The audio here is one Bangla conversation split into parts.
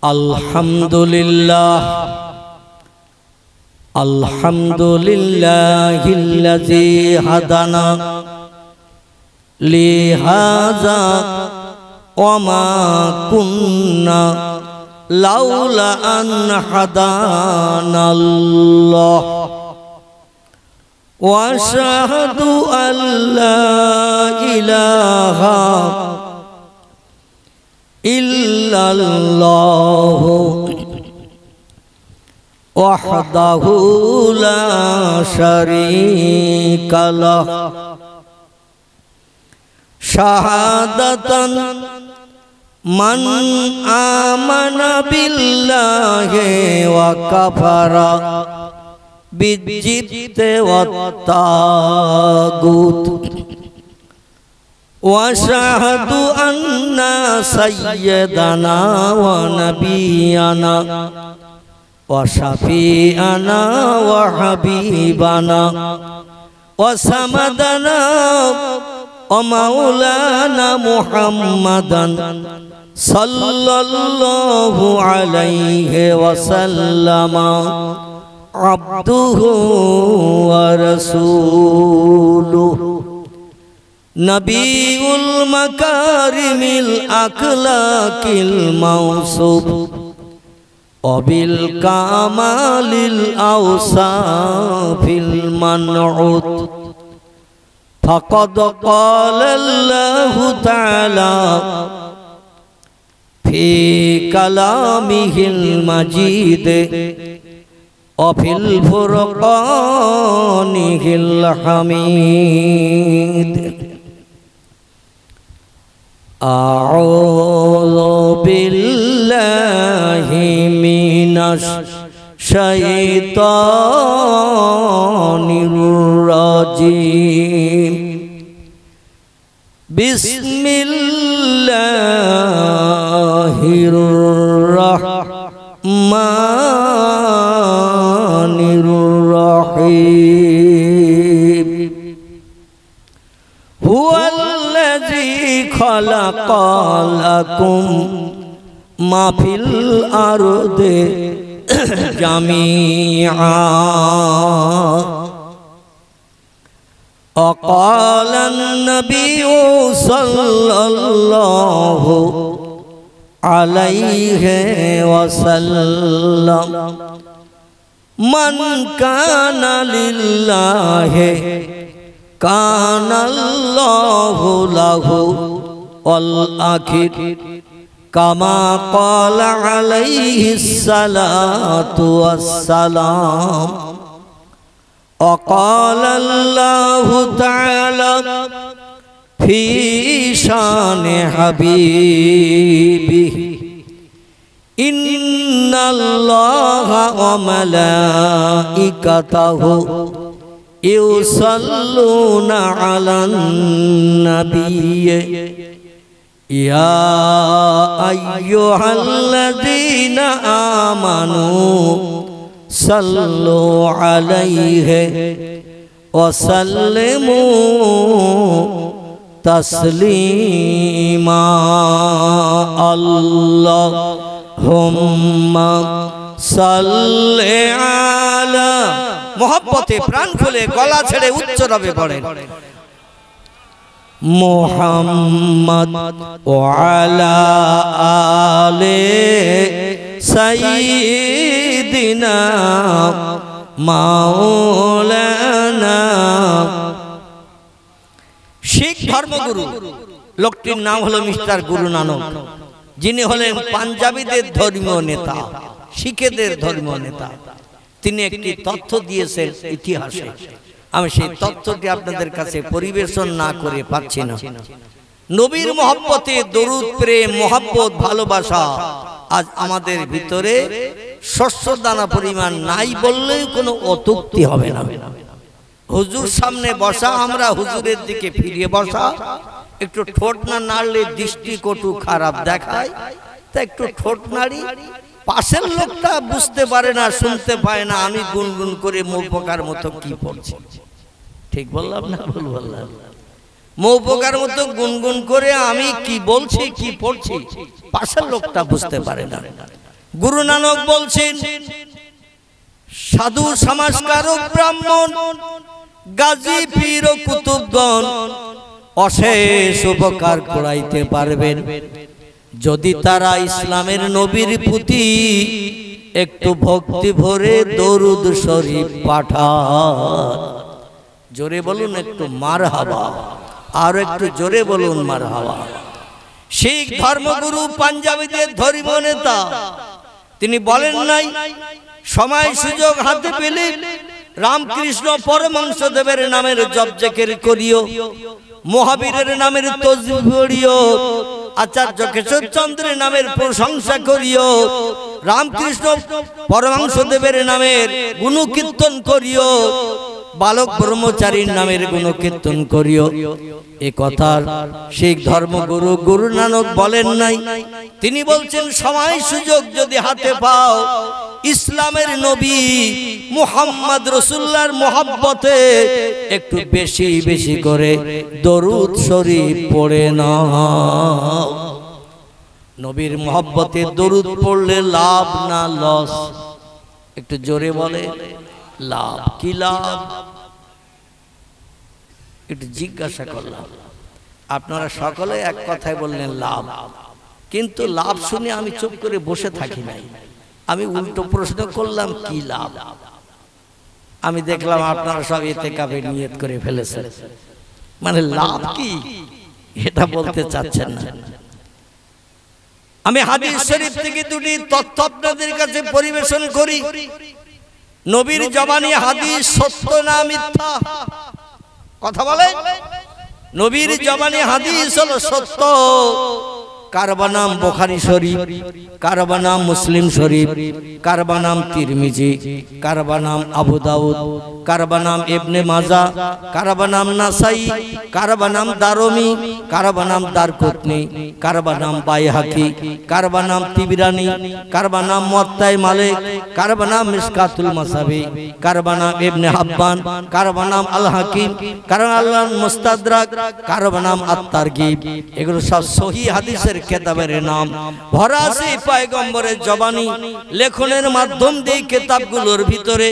আলহামদুলিল্লাহ আলহামদুলিল্লাহিল্লাযী হাদানা লিহাযা ওয়া মা কুন্না লাউলা আন হাদানাল্লাহ ওয়া আশহাদু আল্লা ইলাহা ইল্লাল্লাহু ওয়াহদাহু লা শারীকা লাহু শাহাদাতান মান আমানা বিল্লাহি ওয়া কাফারা বিজ্জিতি ওয়াত তাগুত ওয়া শাহাদু আন্না সাইয়্যিদানা ওয়া নাবিয়ানা ওয়া শাফিআনা ওয়া হাবিবানা ওয়া সামাদানা ওয়া মাওলানা মুহাম্মাদান সাল্লাল্লাহু আলাইহি ওয়া সাল্লামা আবদুহু ওয়া রাসূলুহু নবিউল মাকারিমিল আখলাকিল মাওসুফ ওয়াবিল কামালিল আওসাফিল মানউত ফাকাদ ক্বালাল্লাহু তাআলা ফি কালামিহিল মাজিদ ওয়া ফিল ফুরকানিহিল হামিদ আউযু বিল্লাহি মিনাশ শাইতানির রাজিম বিসমিল্লাহির রাহমানির রাহিম হুয়াল্লাযী খালাকা লাকুম মা ফিল আরদি জামিআ وقال النبي صلى الله عليه وسلم من كان لله كان الله له والآخر كما قال عليه الصلاة والسلام وقال الله تعالى في شان حبيبه إن الله وملائكته يصلون على النبي يا أيها الذين آمنوا صلوا عليه وسلموا تسليما اللهم صل على محبته প্রাণ খুলে গলা ছেড়ে উচ্চ রবে পড়েন মুহাম্মদ ওয়া আলা আলি সাইয়্যিদিনা মাওলানা শিখ ধর্মগুরু লোকটির নাম হলো মিস্টার গুরু নানক যিনি হলেন পাঞ্জাবিদের ধর্মীয় নেতা শিখেদের ধর্মীয় নেতা তিনি একটি তথ্য দিয়েছেন ইতিহাসে আমি সেই তথ্যটি আপনাদের কাছে পরিবেশন না করে পাচ্ছি না নবীর মহব্বতে দরুদ প্রেম মহব্বত ভালোবাসা আজ আমাদের ভিতরে শস্য দানা পরিমাণ নাই বললেই কোনো অত্যুক্তি হবে না হুজুর সামনে বসা আমরা হুজুরের দিকে ফিরিয়ে বসা একটু ঠোঁট না নাড়লে দৃষ্টি কটু খারাপ দেখায় তা একটু ঠোঁট নাড়ি পাশের লোকটা বুঝতে পারে না শুনতে পায় না আমি গুনগুন করে মুখ পোকার মতো কি পড়ছি ঠিক বললাম না ভুল বললাম মৌপকার মতো গুনগুন করে আমি কি বলছি কি পড়ছি পাশের লোকটা বুঝতে পারে না। গুরু নানক বলছেন, সাধু সমাজকারক ব্রাহ্মণ গাজী পীর ও কুতুবগণ অশেষ উপকার করাইতে পারবেন যদি তারা ইসলামের নবীর প্রতি একটু ভক্তি ভরে দরুদ শরীফ পাঠান। জোরে বলুন একটু মারহাবা, আর একটু জোরে বলুন মারহাবা। শিখ ধর্মগুরু পাঞ্জাবিদের ধর্মীয় নেতা তিনি বলেন নাই, সময় সুযোগ হাতে পেলে রামকৃষ্ণ পরমহংস দেবের নামের জপ জিকির করিও, মহাবীরের নামের তসবিহ পড়িও, আচার্য কেশব চন্দ্রের নামের প্রশংসা করিও, রামকৃষ্ণ পরমহংস দেবের নামের গুণকীর্তন করিও, বালক ব্রহ্মচারীর নামের গুণকীর্তন করিও। এ কথা শিখ ধর্মগুরু গুরু নানক বলেন নাই। তিনি বলছেন, সময় সুযোগ যদি হাতে পাও ইসলামের নবী মুহাম্মদ রাসূলুল্লাহর মহব্বতে একটু বেশি বেশি করে দরুদ শরীফ পড়ে নাও। নবীর মহব্বতে দরুদ পড়লে লাভ না লস? একটু জোরে বলে লাভ। কি লাভ? একটু জিজ্ঞাসা করলাম, আপনারা সকলে এক কথায় বললেন লাভ, কিন্তু লাভ শুনে আমি চুপ করে বসে থাকি নাই, আমি উল্টো প্রশ্ন করলাম কি লাভ। আমি দেখলাম আপনারা সব ইতিকাফের নিয়ত করে ফেলেছেন, মানে লাভ কি এটা বলতে চাচ্ছেন না। আমি হাদিস শরীফ থেকে দুটি তথ্য আপনাদের কাছে পরিবেশন করি। নবীর জবানি হাদিস সত্য না মিথ্যা? কথা বলেন। নবীর জবানি হাদিস হলো সত্য। কার নাম বুখারী শরীফ, কার নাম মুসলিম শরীফ, কার নাম তিরমিজি, কার নাম আবু দাউদ, কার নাম ইবনে মাজাহ, কার নাম নাসাই, কার নাম দারমি, কার নাম দারকুতনি, কার নাম বাইহাকি, কার নাম তিবরানি, কার নাম মুওয়াত্তা মালিক, কার নাম মিশকাতুল মাসাবি, কার নাম ইবনে হাব্বান, কার নাম আল হাকিম, কার নাম মুস্তাদরাক, কার নাম আত-তারগিব। এগুলো সব সহিহ হাদিসের কিতাবের নাম। ভরা আছে পয়গম্বরের জবানি লেখনের মাধ্যম দিয়ে কিতাবগুলোর ভিতরে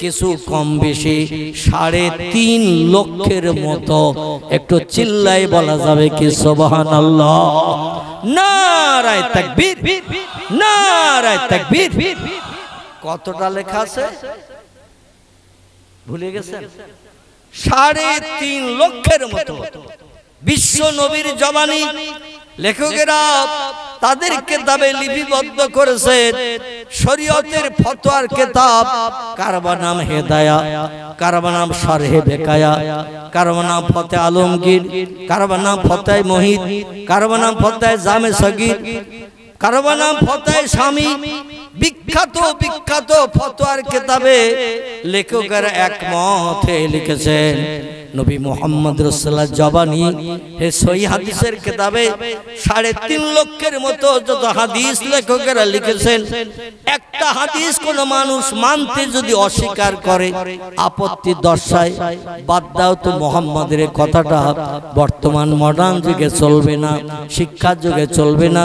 কিছু কম বেশি 3.5 লক্ষের মতো। একটু চিল্লাই বলা যাবে কি সুবহানাল্লাহ? নারায়ে তাকবীর, নারায়ে তাকবীর। কতটা লেখা আছে ভুলে গেছেন? 3.5 লক্ষের মতো বিশ্ব নবীর জবানি লেখকেরা তাদের কিতাবে লিপিবদ্ধ করেছেন। শরীয়তের ফতোয়ার কিতাব, কার নাম হেদায়া, কার নাম শারহে বেকায়া, কার নাম ফতে আলমগীর, কার নাম ফতে মুহিত, কার নাম ফতে জামে সগীর, কার নাম ফতে শামী। বিখ্যাত বিখ্যাত ফতোয়ার কিতাবে লেখকেরা একমত হয়ে লিখেছেন নবী মুহাম্মদ রাসূলুল্লাহ জবানি এই সহিহ হাদিসের কিতাবে 3.5 লক্ষের মতো যত হাদিস লেখকেরা লিখেছেন। একটা হাদিস কোন মানুষ মানতে যদি অস্বীকার করে, আপত্তি দর্শায়, বাদ দাও তো মুহাম্মাদের কথাটা বর্তমান মডার্ন যুগে চলবে না, শিক্ষা যুগে চলবে না।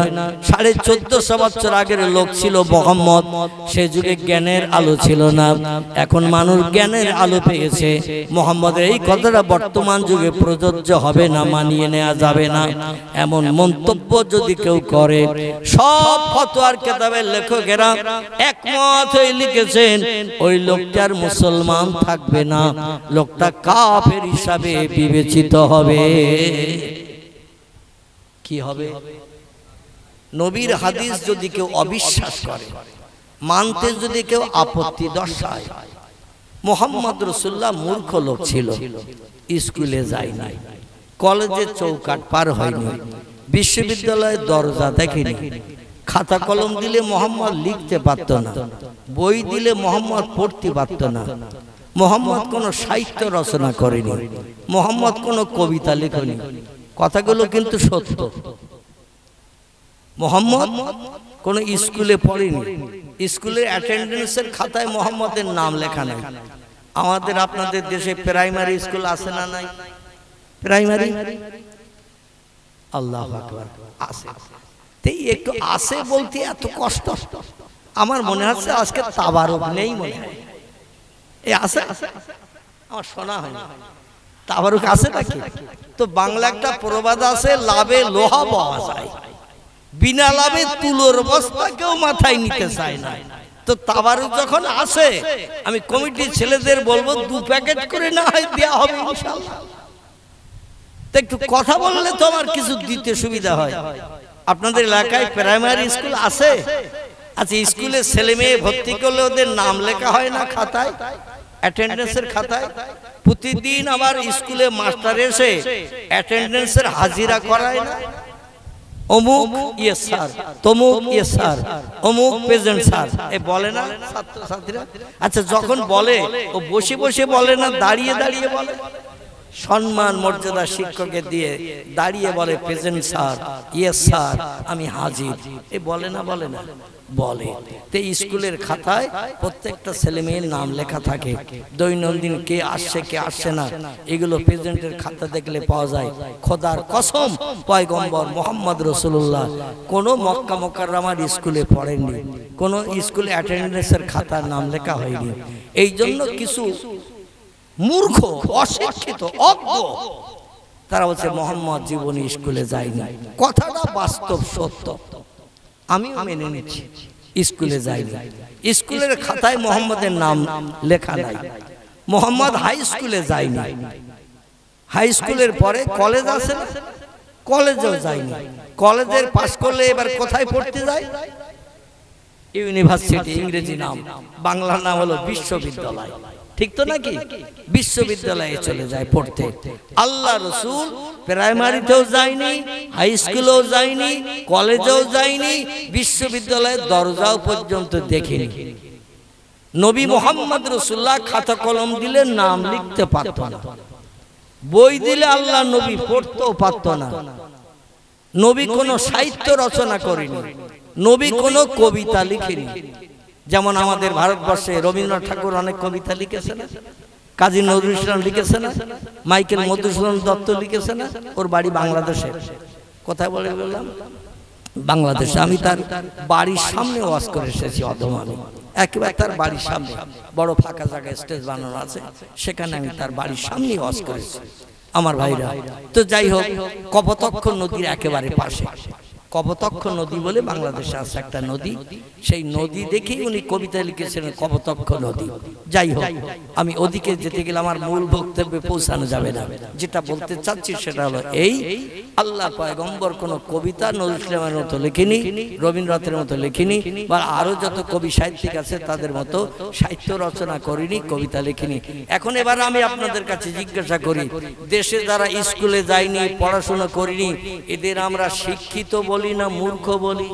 1450 বছর আগের লোক ছিল মুহাম্মদ, সে যুগে জ্ঞানের আলো ছিল না। এখন মানুষ জ্ঞানের আলো পেয়েছে, মুহাম্মাদের এই কথাটা বর্তমান যুগে প্রযোজ্য হবে না, মানিয়ে নেওয়া যাবে না। এমন মন্তব্য যদি কেউ করে, সব ফতোয়ার কিতাবের লেখকেরা একমত হয়ে লিখেছেন ওই লোকটার মুসলমান থাকবে না, লোকটা কাফের হিসাবে বিবেচিত হবে। কি হবে? নবীর হাদিস যদি কেউ অবিশ্বাস করে, মানতে যদি কেউ আপত্তি দর্শায়। মুহাম্মদ রাসূলুল্লাহ মূর্খ লোক ছিল, স্কুলে যায় নাই, কলেজের চৌকাট পার হয়নি, বিশ্ববিদ্যালয়ের দরজা দেখেনি, খাতা কলম দিলে মুহাম্মদ লিখতে পারত না, বই দিলে মুহাম্মদ পড়তে পারত না। মুহাম্মদ কোনো সাহিত্য রচনা করেনি, মুহাম্মদ কোনো কবিতা লেখেনি। কথাগুলো কিন্তু সত্য। মুহাম্মদ কোন স্কুলে পড়েনি, স্কুলের অ্যাটেন্ডেন্সের খাতায় মুহাম্মদের নাম লেখা নাই। আমাদের আপনাদের দেশে প্রাইমারি স্কুল আছে না নাই? প্রাইমারি। আল্লাহু আকবার, আছে। তাই একটু আছে বলতে এত কষ্ট। আমার মনে হচ্ছে আজকে তাবারুক নেই মনে হয়। এই আছে, আমার শোনা হয় না তাবারুক আছে নাকি। তো বাংলা একটা প্রবাদ আছে, লাভে লোহা পাওয়া যায়, বিনা লাভে তুলোর বস্তা কেউ মাথায় নিতে চায় না। তো তাবারুক যখন আছে, আমি কমিটির ছেলেদের বলবো 2 প্যাকেট করে না হয় দেওয়া হবে ইনশাআল্লাহ। তো একটু কথা বললে তো আমার কিছু দিতে সুবিধা হয়। আপনাদের এলাকায় প্রাইমারি স্কুল আছে? আচ্ছা, স্কুলে ছেলে মেয়ে ভর্তি করলে ওদের নাম লেখা হয় না খাতায়, অ্যাটেন্ডেন্সের খাতায়? প্রতিদিন আবার স্কুলে মাস্টার এসে অ্যাটেন্ডেন্সের হাজিরা করায় না? অমুক ইয়েস স্যার, তমুক ইয়েস স্যার, অমুক প্রেজেন্ট স্যার, এ বলে না ছাত্রছাত্রীরা? আচ্ছা, যখন বলে ও বসে বসে বলে না, দাঁড়িয়ে দাঁড়িয়ে বলে? সম্মান মর্যাদা শিক্ষকের দিয়ে দাঁড়িয়ে বলে প্রেজেন্ট স্যার, ইয়েস স্যার, আমি হাজির, এ বলে না? বলে না? বলে। তো স্কুলের খাতায় প্রত্যেকটা ছেলে মেয়ের নাম লেখা থাকে, দৈনন্দিন কে আসছে কে আসছে না, এগুলো প্রেজেন্টের খাতা দেখলে পাওয়া যায়। খোদার কসম, পয়গম্বর মুহাম্মদ রাসূলুল্লাহ কোন মক্কা মুকাররমার স্কুলে পড়েননি, কোন স্কুলে অ্যাটেন্ডেন্সের খাতার নাম লেখা হয়নি। এই জন্য কিছু মূর্খ, অশিক্ষিত, অজ্ঞ, তারা বলছে মোহাম্মদ জীবনী স্কুলে যায়নি। কথাটা বাস্তব সত্য, আমিও মেনে নিচ্ছি, স্কুলে যায়নি। স্কুলের খাতায় মোহাম্মদের নাম লেখা নাই। মোহাম্মদ হাই স্কুলে যায়নি, হাই স্কুলের পরে কলেজ আছে না, কলেজেও যায়নি। কলেজের পাশ করলে এবার কোথায় পড়তে যায়? ইউনিভার্সিটি, ইংরেজি নাম, বাংলা নাম হলো বিশ্ববিদ্যালয়, ঠিক তো নাকি? বিশ্ববিদ্যালয়ে চলে যায় পড়তে। আল্লাহ রাসূল প্রাইমারিতেও যায়নি, হাই স্কুলেও যায়নি, কলেজেও যায়নি, বিশ্ববিদ্যালয়ের দরজাও পর্যন্ত দেখেনি। নবী মুহাম্মদ রাসূলুল্লাহ খাতা কলম দিলে নাম লিখতে পারত না, বই দিলে আল্লাহ নবী পড়তেও পারত না। নবী কোনো সাহিত্য রচনা করেনি, নবী কোনো কবিতা লিখেনি। যেমন আমাদের ভারতবর্ষে রবীন্দ্রনাথ ঠাকুর অনেক কবিতা লিখেছে না, কাজী নজরুল ইসলাম লিখেছে না, মাইকেল মধুসূদন দত্ত লিখেছে না? ওর বাড়ি বাংলাদেশে। কোথায় বলে বললাম? বাংলাদেশে। আমি তার বাড়ির সামনে ওয়াজ করে এসেছি, অদম আমি একেবারে তার বাড়ির সামনে, বড় ফাঁকা জায়গায় স্টেজ বানানো আছে, সেখানে আমি তার বাড়ির সামনে ওয়াজ করেছি আমার ভাইরা। তো যাই হোক, কপোতাক্ষ নদীর একেবারে পাশে, কপোতাক্ষ নদী বলে বাংলাদেশে আছে একটা নদী, সেই নদী দেখেই উনি কবিতা লিখেছিলেন, কপোতাক্ষ নদী। যাই হোক, আমি ওদিকে যেতে গেলে আমার মূল বক্তব্যে পৌঁছানো যাবে না। যেটা বলতে চাচ্ছি সেটা হলো এই, আল্লাহ পয়গম্বর কোনো কবিতা নজরুল ইসলামের মতো লেখেনি, রবীন্দ্রনাথের মতো লেখেনি, বা আরো যত কবি সাহিত্যিক আছে তাদের মতো সাহিত্য রচনা করিনি, কবিতা লেখেনি। এখন এবার আমি আপনাদের কাছে জিজ্ঞাসা করি, দেশে যারা স্কুলে যায়নি, পড়াশোনা করিনি, এদের আমরা শিক্ষিত বলি না মূর্খ বলি?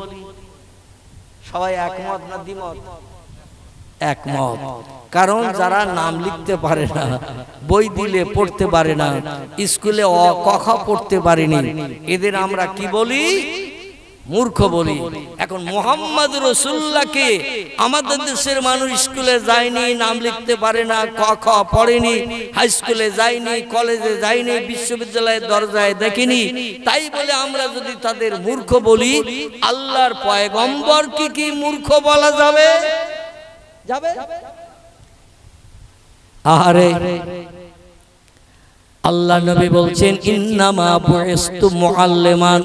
সবাই একমত না দ্বিমত? একমত। কারণ যারা নাম লিখতে পারে না, বই দিলে পড়তে পারে না, স্কুলে অ ক খ পড়তে পারেনি, এদের আমরা কি বলি? মূর্খ বলি। এখন মুহাম্মদ রাসূলুল্লাহকে আমাদের দেশের মানুষ স্কুলে যায়নি, নাম লিখতে পারে না, ক খ পড়েনি, হাই স্কুলে যায়নি, কলেজে যায়নি, বিশ্ববিদ্যালয়ের দরজায় দেখেনি, তাই বলে আমরা যদি তাদের মূর্খ বলি, আল্লাহর পয়গম্বর কি মূর্খ বলা যাবে? যাবে? আরে আল্লাহ নবী বলছেন, ইন্নামা বুইস্তু মুআল্লিমান।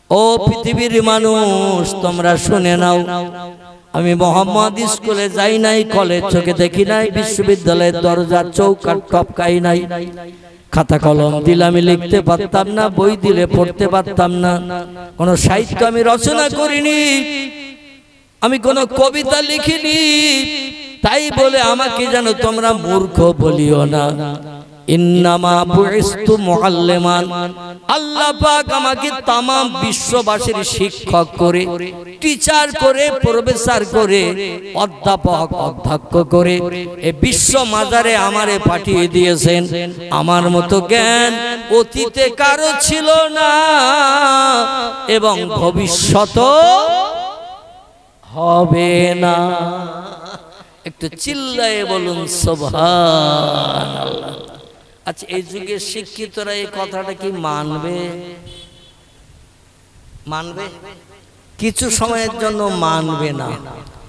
ও পৃথিবীর মানুষ, তোমরা শুনে নাও, আমি মুহাম্মদ স্কুলে যাই নাই, কলেজ চোখে দেখি নাই, বিশ্ববিদ্যালয়ের দরজার চৌকাঠ টপকাই নাই, খাতা কলম দিলে আমি লিখতে পারতাম না, বই দিলে পড়তে পারতাম না, কোন সাহিত্য আমি রচনা করিনি, আমি কোন কবিতা লিখিনি, তাই বলে আমাকে যেন তোমরা মূর্খ বলিও না। ইন্নামা বুইস্তু মুআল্লিমান। আল্লাহ পাক আমাকে तमाम বিশ্ববাসীর শিক্ষক করে, টিচার করে, প্রফেসর করে, অধ্যাপক অধ্যক্ষ করে এই বিশ্ব মাজারে আমারে পাঠিয়ে দিয়েছেন। আমার মতো জ্ঞান অতীতে কারো ছিল না এবং ভবিষ্যতেও হবে না। একটু চিল্লায়ে বলুন সুবহানাল্লাহ। আচ্ছা, এই যুগে শিক্ষিতরা এই কথাটা কি মানবে? মানবে? কিছু সময়ের জন্য মানবে না।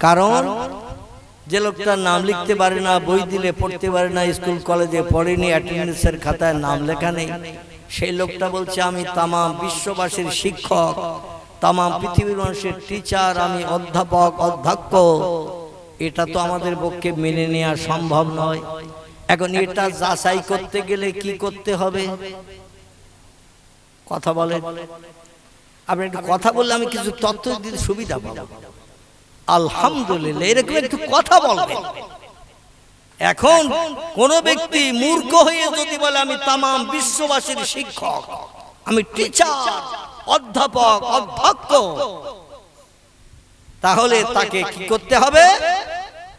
কারণ যে লোকটা নাম লিখতে পারে না, বই দিলে পড়তে পারে না, স্কুল কলেজে পড়েনি, অ্যাটেন্ডেন্সের খাতায় নাম লেখা নেই, সেই লোকটা বলছে আমি তামাম বিশ্ববাসীর শিক্ষক, তামাম পৃথিবীর মানুষের টিচার, আমি অধ্যাপক, অধ্যক্ষ। এটা তো আমাদের পক্ষে মেনে নেওয়া সম্ভব নয়। এখন এটা যাচাই করতে গেলে কি করতে হবে? কথা বলে, আপনি একটু কথা বললে আমি কিছু তথ্য দিতে সুবিধা পাবো। আলহামদুলিল্লাহ, এরকম একটু কথা বলবেন। এখন কোন ব্যক্তি মূর্খ হয়ে যদি বলে আমি তামাম বিশ্ববাসীর শিক্ষক, আমি টিচার, অধ্যাপক, অধ্যক্ষ, তাহলে তাকে কি করতে হবে?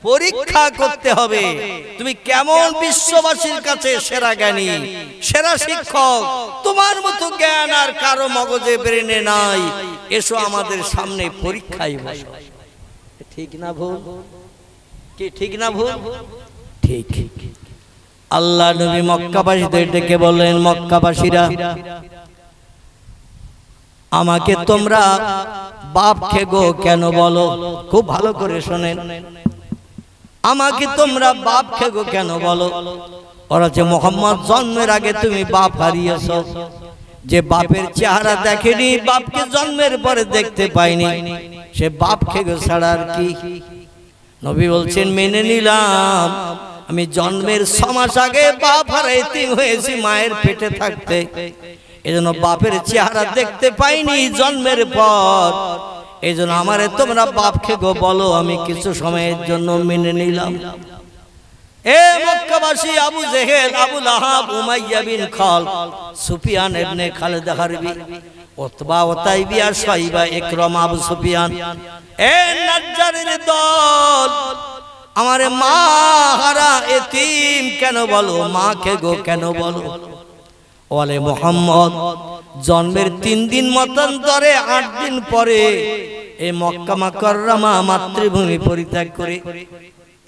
পরীক্ষা করতে হবে। তুমি কেমন বিশ্ববাসীর কাছে সেরা জ্ঞানী, সেরা শিক্ষক, তোমার মতো জ্ঞান আর কারো মগজে ব্রেনে নাই, এসো আমাদের সামনে পরীক্ষায় বসো। ঠিক না ভুল? কি ঠিক না ভুল? ঠিক। আল্লাহ নবী মক্কাবাসীদের ডেকে বললেন, মক্কাবাসীরা, আমাকে তোমরা বাপ খেগো কেন বলো? খুব ভালো করে শোনেন, আমাকে তোমরা বাপ খেগো কেন বলো? ওরা যে মোহাম্মদ জন্মের আগে তুমি বাপ হারিয়েছ, যে বাপের চেহারা দেখেনি, বাপকে জন্মের পরে দেখতে পাইনি, সে বাপ খেগো ছাড়া আর কি? নবী বলছেন, মেনে নিলাম, আমি জন্মের 6 মাস আগে বাপ হারাইতে হয়েছি মায়ের পেটে থাকতে, এজন্য বাপের চেহারা দেখতে পাইনি জন্মের পর, এজন্য আমারে তোমরা বাপ খেগো বলো, আমি কিছু সময়ের জন্য মেনে নিলাম। এ মক্কাবাসী, আবু জেহেল, আবু লাহাব, উমাইয়া বিন খালদ, সুফিয়ান ইবনে খালিদ হারবি, উতবা, উতাইবিয়া, শাইবা, ইকরাম, আবু সুফিয়ান, এ নাজ্জারের দল, আমারে মা হারা এতিম কেন বলো? মা খেগো কেন বলো? ওয়ালে মুহাম্মদ জন্মের 3 দিন মতান্তরে 8 দিন পরে এই মক্কা মুকাররমা মাতৃভূমি পরিত্যাগ করে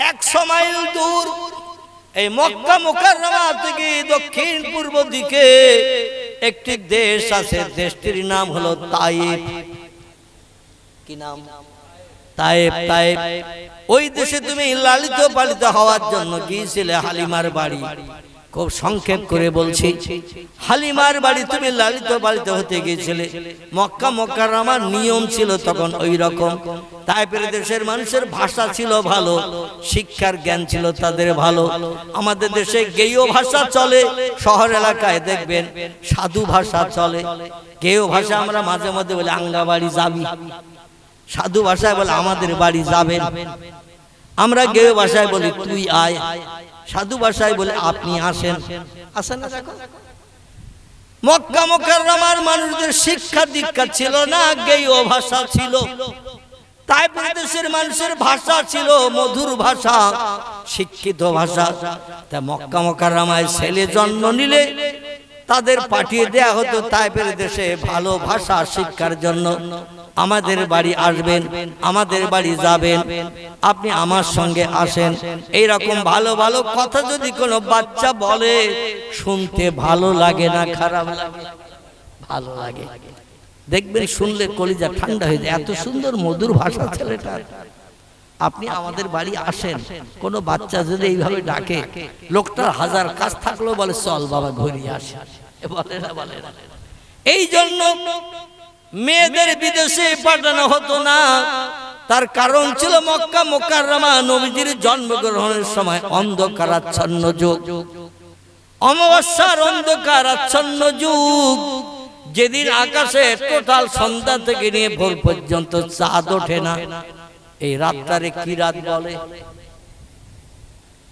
100 মাইল দূর এই মক্কা মুকাররমা থেকে দক্ষিণ পূর্ব দিকে একটি দেশ আছে, দেশটির নাম হলো তায়েফ। কি নাম? তায়েফ। তায়েফ, ওই দেশে তুমি লালিত পালিত হওয়ার জন্য গিয়েছিলে হালিমার বাড়ি। খুব সংক্ষেপ করে বলছি, হালিমার বাড়ি তুমি লালিত পালিত হতে গিয়েছিলে। মক্কা মুকাররমার নিয়ম ছিল তখন ওই রকম। তায়েফের দেশের মানুষের ভাষা ছিল ভালো, শিক্ষার জ্ঞান ছিল তাদের ভালো। আমাদের দেশে গেয় ভাষা চলে, শহর এলাকায় দেখবেন সাধু ভাষা চলে। গেয় ভাষা আমরা মাঝে মাঝে বলি আঙ্গা বাড়ি যাবি, সাধু ভাষায় বলে আমাদের বাড়ি যাবেন। আমরা গেয় ভাষায় বলি তুই আয়, সাধু ভাষায় বলে আপনি আসেন। আসেন না? দেখো, মক্কা মুকাররমার মানুষদের শিক্ষা দীক্ষা ছিল না, গেয় ভাষা ছিল। তায়েফের দেশের মানুষের ভাষা ছিল মধুর ভাষা, শিক্ষিত ভাষা। তা মক্কা মুকাররমায় ছেলে জন্ম নিলে তাদের পাঠিয়ে দেয়া হতো তায়েফের দেশে ভালো ভাষা শিক্ষার জন্য। আমাদের বাড়ি আসবেন, আমাদের বাড়ি যাবেন, আপনি আমার সঙ্গে আসেন। এইরকম ভালো ভালো কথা যদি কোনো বাচ্চা বলে, শুনতে ভালো লাগে না খারাপ লাগে? ভালো লাগে। দেখবেন শুনলে কলিজা ঠান্ডা হয়ে যায়, এত সুন্দর মধুর ভাষা ছেলেটার। আপনি আমাদের বাড়ি আসেন, কোনো বাচ্চা যদি এইভাবে ডাকে, লোকটার 1000 কাজ থাকলেও বলে চল বাবা ঘুরিয়ে আসে, বলে না? বলে না? এই জন্য মেয়েদের বিদেশে পাঠানো হতো না। তার কারণ ছিল মক্কা মুকাররমা নবীজির জন্মগ্রহণের সময় অন্ধকারাচ্ছন্ন যুগ, অমাবস্যার অন্ধকারাচ্ছন্ন যুগ। যেদিন আকাশে টোটাল সন্ধ্যা থেকে নিয়ে ভোর পর্যন্ত চাঁদ ওঠে না, এই রাতটারে কি রাত বলে?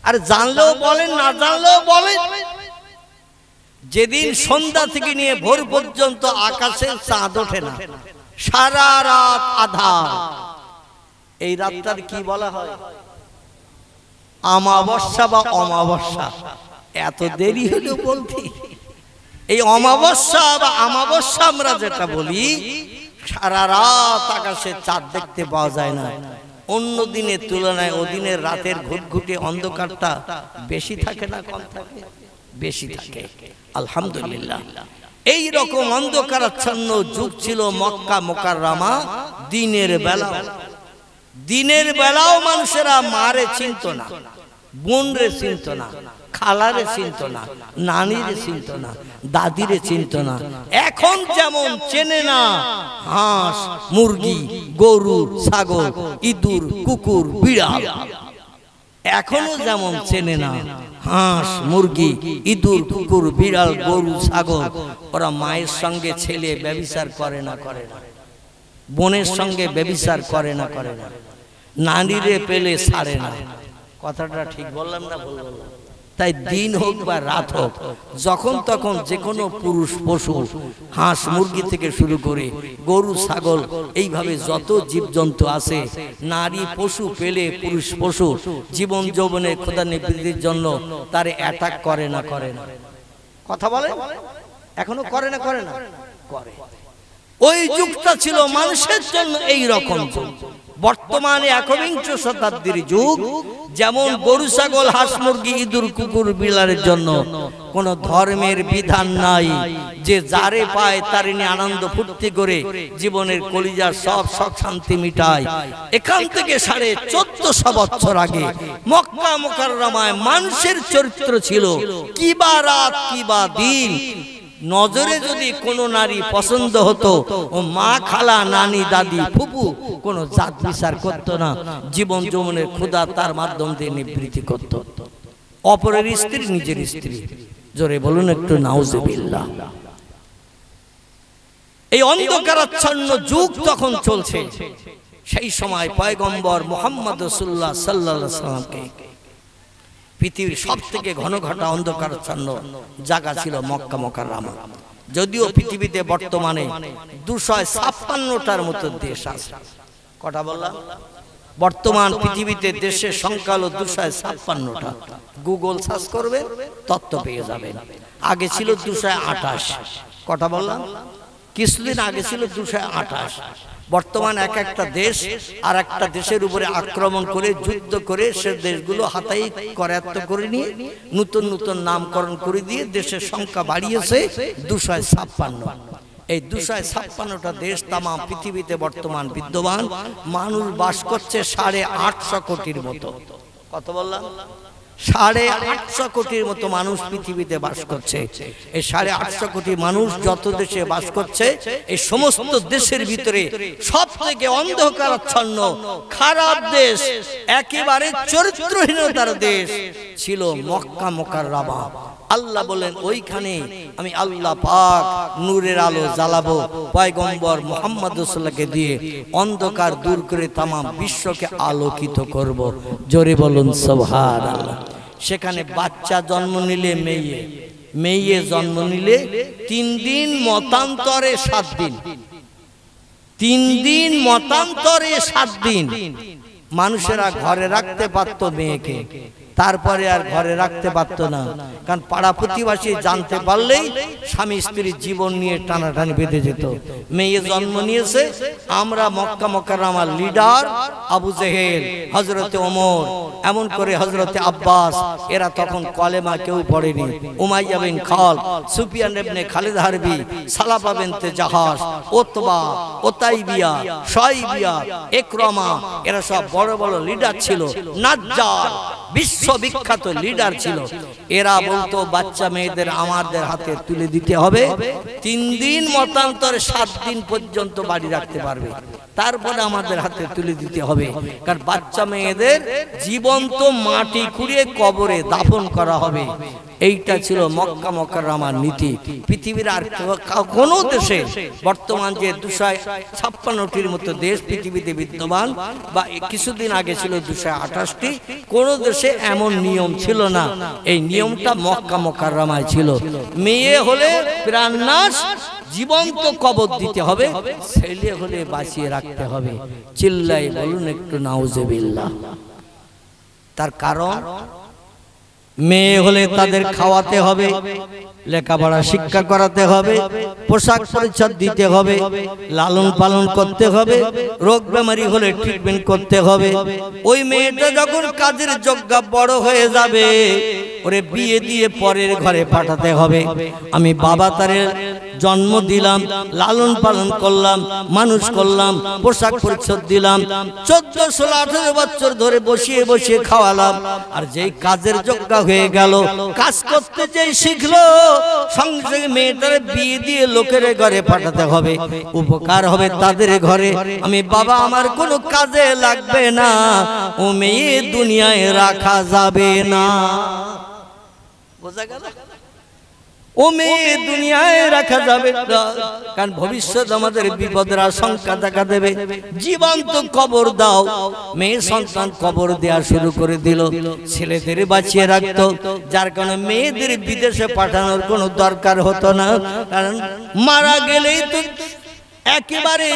আর জানলেও বলেন, না জানলেও বলেন। যেদিন সন্ধ্যা থেকে নিয়ে ভোর পর্যন্ত আকাশে চাঁদ ওঠে না, সারা রাত আঁধার, এই রাতটার কি বলা হয়? আমাবস্যা বা অমাবস্যা। এত দেরি হলো বলতে, এই অমাবস্যা বা আমাবস্যা আমরা যেটা বলি, সারা রাত আকাশে চাঁদ দেখতে পাওয়া যায় না। অন্য দিনের তুলনায় ওদিনের রাতের ঘুটঘুটে অন্ধকারটা বেশি থাকে না কম থাকে? বেশি থাকে। আলহামদুলিল্লাহ, এই রকম অন্ধকারাচ্ছন্ন যুগ ছিল মক্কা মুকাররমা। দিনের বেলাও মানুষেরা মারে চিনত না, বোনরে চিনত না, খালারে চিনত না, নানিরে চিনত না, দাদিরে চিনত না। এখন যেমন চেনে না হাঁস, মুরগি, গরু, ছাগল, ইঁদুর, কুকুর, বিড়াল, এখনো যেমন চেনে না হাঁস, মুরগি, ইঁদুর, কুকুর, বিড়াল, গরু, ছাগল। ওরা মায়ের সঙ্গে ছেলে ব্যভিচার করে না, বোনের সঙ্গে ব্যভিচার করে না, নানিরে পেলে ছাড়ে না। কথাটা ঠিক বললাম না ভুল বললাম? তাই দিন হোক বা রাত হোক, যখন তখন যে কোনো পুরুষ পশু, হাঁস, মুরগি থেকে শুরু করে গরু, ছাগল, এইভাবে যত জীবজন্তু আছে, নারী পশু পেলে পুরুষ পশু জীবন যৌবনের ক্ষুধা নিবৃত্তির জন্য তারে অ্যাটাক করে না। কথা বলে এখনো করে না? করে। ওই যুগটা ছিল মানুষের জন্য এই রকম যুগ। বর্তমানে একবিংশ শতাব্দীর যুগ, যেমন গরু, ছাগল, হাঁস, মুরগি, ইঁদুর, কুকুর, বিড়ালের জন্য কোন ধর্মের বিধান নাই যে যারে পায় তারে নিয়ে আনন্দ ফুর্তি করে জীবনের কলিজার সব শখ শান্তি মিটায়। এখান থেকে 1450 বছর আগে মক্কা মুকাররমায় মানুষের চরিত্র ছিল কিবা রাত কিবা দিন। নজরে যদি কোনো নারী পছন্দ হতো, ও মা, খালা, নানি, দাদি, ফুপু কোনো জাত বিচার করতো না। জীবন যৌবনের ক্ষুধা তার মাধ্যম দিয়ে নিবৃত্তি করত। অপরের স্ত্রী নিজের স্ত্রী। জোরে বলুন একটু নাউজুবিল্লাহ। এই অন্ধকারাচ্ছন্ন যুগ তখন চলছে। সেই সময় পয়গম্বর মুহাম্মদ রাসূলুল্লাহ সাল্লাল্লাহু আলাইহি ওয়াসাল্লামকে পৃথিবীর সবথেকে ঘন ঘটা অন্ধকারাচ্ছন্ন জায়গা ছিল মক্কা মুকাররমা। যদিও পৃথিবীতে বর্তমানে 256টার মতো দেশ আছে। কটা বললাম? বর্তমান পৃথিবীতে দেশের সংখ্যা হলো 256টা। গুগল সার্চ করবে, তথ্য পেয়ে যাবেন। আগে ছিল 228। কটা বললাম? কিছুদিন আগে ছিল 228। বর্তমান এক একটা দেশ আর একটা দেশের উপরে আক্রমণ করে, যুদ্ধ করে, সে দেশগুলো হাতাই করায়ত্ত করে নিয়ে নতুন নতুন নামকরণ করে দিয়ে দেশের সংখ্যা বাড়িয়েছে 256। এই 256টা দেশ তামাম পৃথিবীতে বর্তমান বিদ্যমান। মানুষ বাস করছে 850 কোটির মতো। কত বললাম? 850 কোটির মতো মানুষ পৃথিবীতে বাস করছে। এই 850 কোটি মানুষ যত দেশে বাস করছে, এই সমস্ত দেশের ভিতরে সব থেকে অন্ধকারাচ্ছন্ন খারাপ দেশ, একেবারে চরিত্রহীনতার দেশ ছিল মক্কা মুকাররমা। আল্লাহ বলেন, ওইখানে আমি আল্লাহ পাক নূরের আলো জ্বালাবো পয়গম্বর মুহাম্মদ রাসূলুল্লাহকে দিয়ে, অন্ধকার দূর করে তামাম বিশ্বকে আলোকিত করব। জোরে বলুন সুবহানাল্লাহ। সেখানে বাচ্চা জন্ম নিলে মেয়ে জন্ম নিলে 3 দিন মতান্তরে 7 দিন, 3 দিন মতান্তরে 7 দিন মানুষেরা ঘরে রাখতে পারত মেয়েকে, তারপরে আর ঘরে রাখতে পারতো না। কারণ পাড়া প্রতিবেশী জানতে পারলেই স্বামী স্ত্রীর জীবন নিয়ে টানাটানি বেঁধে যেত। মেয়ে জন্ম নিয়েছে, আমরা মক্কা মুকাররমার লিডার আবু জেহেল, হযরতে ওমর, এমন করে হযরতে আব্বাস, এরা তখন কলেমা কেউ পড়েনি। উমাইয়া বিন খালদ, সুফিয়ান ইবনে খালিদ হারবি, সালাবা বিনতে জাহাস, উতবা, উতাইবিয়া, শাইবিয়া, ইকরামা, এরা সব বড় বড় লিডার ছিল। নাজ্জার বিশ্ববিখ্যাত লিডার ছিল। এরা বলতো বাচ্চা মেয়েদের আমাদের হাতে তুলে দিতে হবে, 3 দিন মতান্তরে 7 দিন পর্যন্ত বাড়ি রাখতে পারবে, তারপরে আমাদের হাতে তুলে দিতে হবে। কারণ বাচ্চা মেয়েদের জীবন্ত মাটি খুঁড়িয়ে কবরে দাফন করা হবে। এইটা ছিল মক্কা মুকাররমার নীতি। পৃথিবীর আর কোন দেশে বর্তমান যে 256টির মতো দেশ পৃথিবীতে বিদ্যমান, বা কিছুদিন আগে ছিল 228টি, কোন দেশে এমন নিয়ম ছিল না। এই নিয়মটা মক্কা মুকাররমায় ছিল। মেয়ে হলে প্রাণনাশ, জীবন্ত কবর দিতে হবে, ছেলে হলে বাঁচিয়ে রাখতে হবে। চিল্লাই বলুন একটু নাউজুবিল্লাহ। তার কারণ, মেয়ে হলে তাদের খাওয়াতে হবে, লেখাপড়া শিক্ষা করাতে হবে, পোশাক পরিচ্ছদ দিতে হবে, লালন পালন করতে হবে, রোগ বেমারি হলে ট্রিটমেন্ট করতে হবে। ওই মেয়েটা যখন কাজের যোগ্য বড় হয়ে যাবে, ওরে বিয়ে দিয়ে পরের ঘরে পাঠাতে হবে। আমি বাবা তারে জন্ম দিলাম, লালন পালন করলাম, মানুষ করলাম, পোশাক পরিচ্ছদ দিলাম, 14, 16, 18 বছর ধরে বসিয়ে বসিয়ে খাওয়ালাম। আর যেই কাজের যোগ্য হয়ে গেল, কাজ করতে যেই শিখলো, সঙ্গে সঙ্গে মেয়েটারে বিয়ে দিয়ে লোকের ঘরে পাঠাতে হবে, উপকার হবে তাদের ঘরে। আমি বাবা আমার কোনো কাজে লাগবে না, ও মেয়ে দুনিয়ায় রাখা যাবে না। বোঝা গেল? ও মেয়ে দুনিয়ায় রাখা যাবে না, কারণ ভবিষ্যৎ আমাদের বিপদের আশঙ্কা দেখা দেবে। জীবন্ত কবর দাও। মেয়ে সন্তান কবর দেওয়া শুরু করে দিল, ছেলেদের বাঁচিয়ে রাখতো, যার কারণে মেয়েদের বিদেশে পাঠানোর কোনো দরকার হতো না, কারণ মারা গেলেই তো একেবারে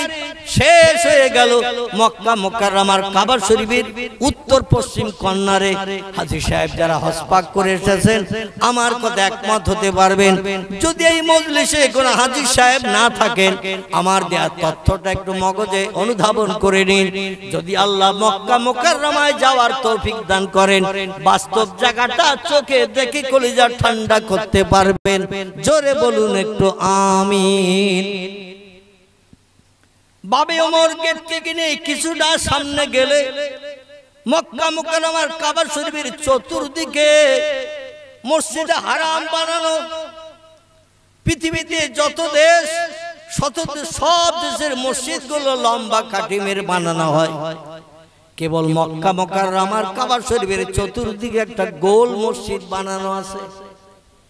শেষ হয়ে গেল। মক্কা মুকাররমার কাবা শরীফের উত্তর পশ্চিম কর্নারে হাজী সাহেব যারা হজ পাক করে এসেছেন আমার কথা একমত হতে পারবেন। যদি এই মজলিসে কোন হাজী সাহেব না থাকেন, আমার দেয়া তথ্যটা একটু মগজে অনুধাবন করে নিন। যদি আল্লাহ মক্কা মুকাররমায় যাওয়ার তৌফিক দান করেন, বাস্তব জায়গাটা চোখে দেখে কলিজা ঠান্ডা করতে পারবেন। জোরে বলুন একটু আমিন। বাবে ওমর গেট থেকে নিয়ে কিছুটা সামনে গেলে মক্কা মুকাররমার কাবা শরীফের চতুর্দিকে মসজিদে হারাম বানানো। পৃথিবীতে যত দেশ, সব দেশের মসজিদগুলো লম্বা কাঠিমের বানানো হয়, কেবল মক্কা মুকাররমার কাবা শরীফের চতুর্দিকে একটা গোল মসজিদ বানানো আছে।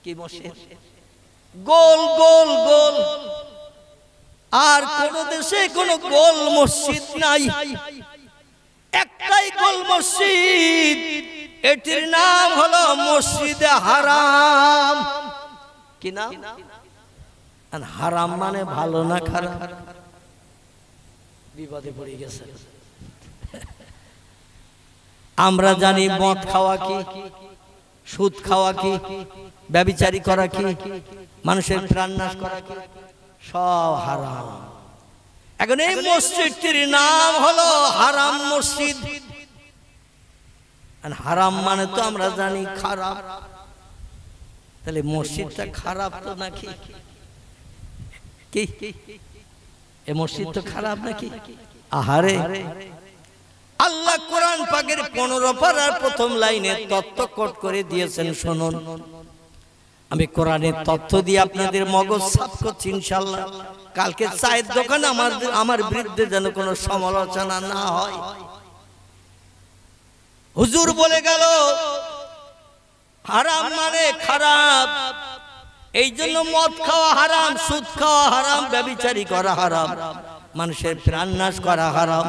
কি মসজিদ? গোল গোল গোল। আর কোন দেশে কোন গোল মসজিদ নাই, একটাই গোল মসজিদ, এটির নাম হলো মসজিদে হারাম। কি নাম? হারাম মানে ভালো না খারাপ? বিপদে পড়ে গেছে। আমরা জানি মদ খাওয়া কি, সুদ খাওয়া কি, ব্যভিচারী করা কি, মানুষের প্রাণ নাশ করা কি, সব হারাম। এখন এই মসজিদটির নাম হলো হারাম মসজিদ। হারাম মানে তো আমরা জানি খারাপ, তাহলে মসজিদটা খারাপ তো নাকি? কি এই মসজিদ তো খারাপ নাকি? আহারে, আল্লাহ কোরআন পাকের 15 পারার প্রথম লাইনে তত্ত্ব কোট করে দিয়েছেন, শুনুন। আমি কোরআনের তথ্য দিয়ে আপনাদের মগজ সাফ করছি ইনশাআল্লাহ। কালকে চায়ের দোকানে আমার বিরুদ্ধে যেন কোনো সমালোচনা না হয়। হুজুর বলে গেল হারাম মানে খারাপ, এই জন্য মদ খাওয়া হারাম, সুদ খাওয়া হারাম, ব্যভিচারী করা হারাম, মানুষের প্রাণ নাশ করা হারাম,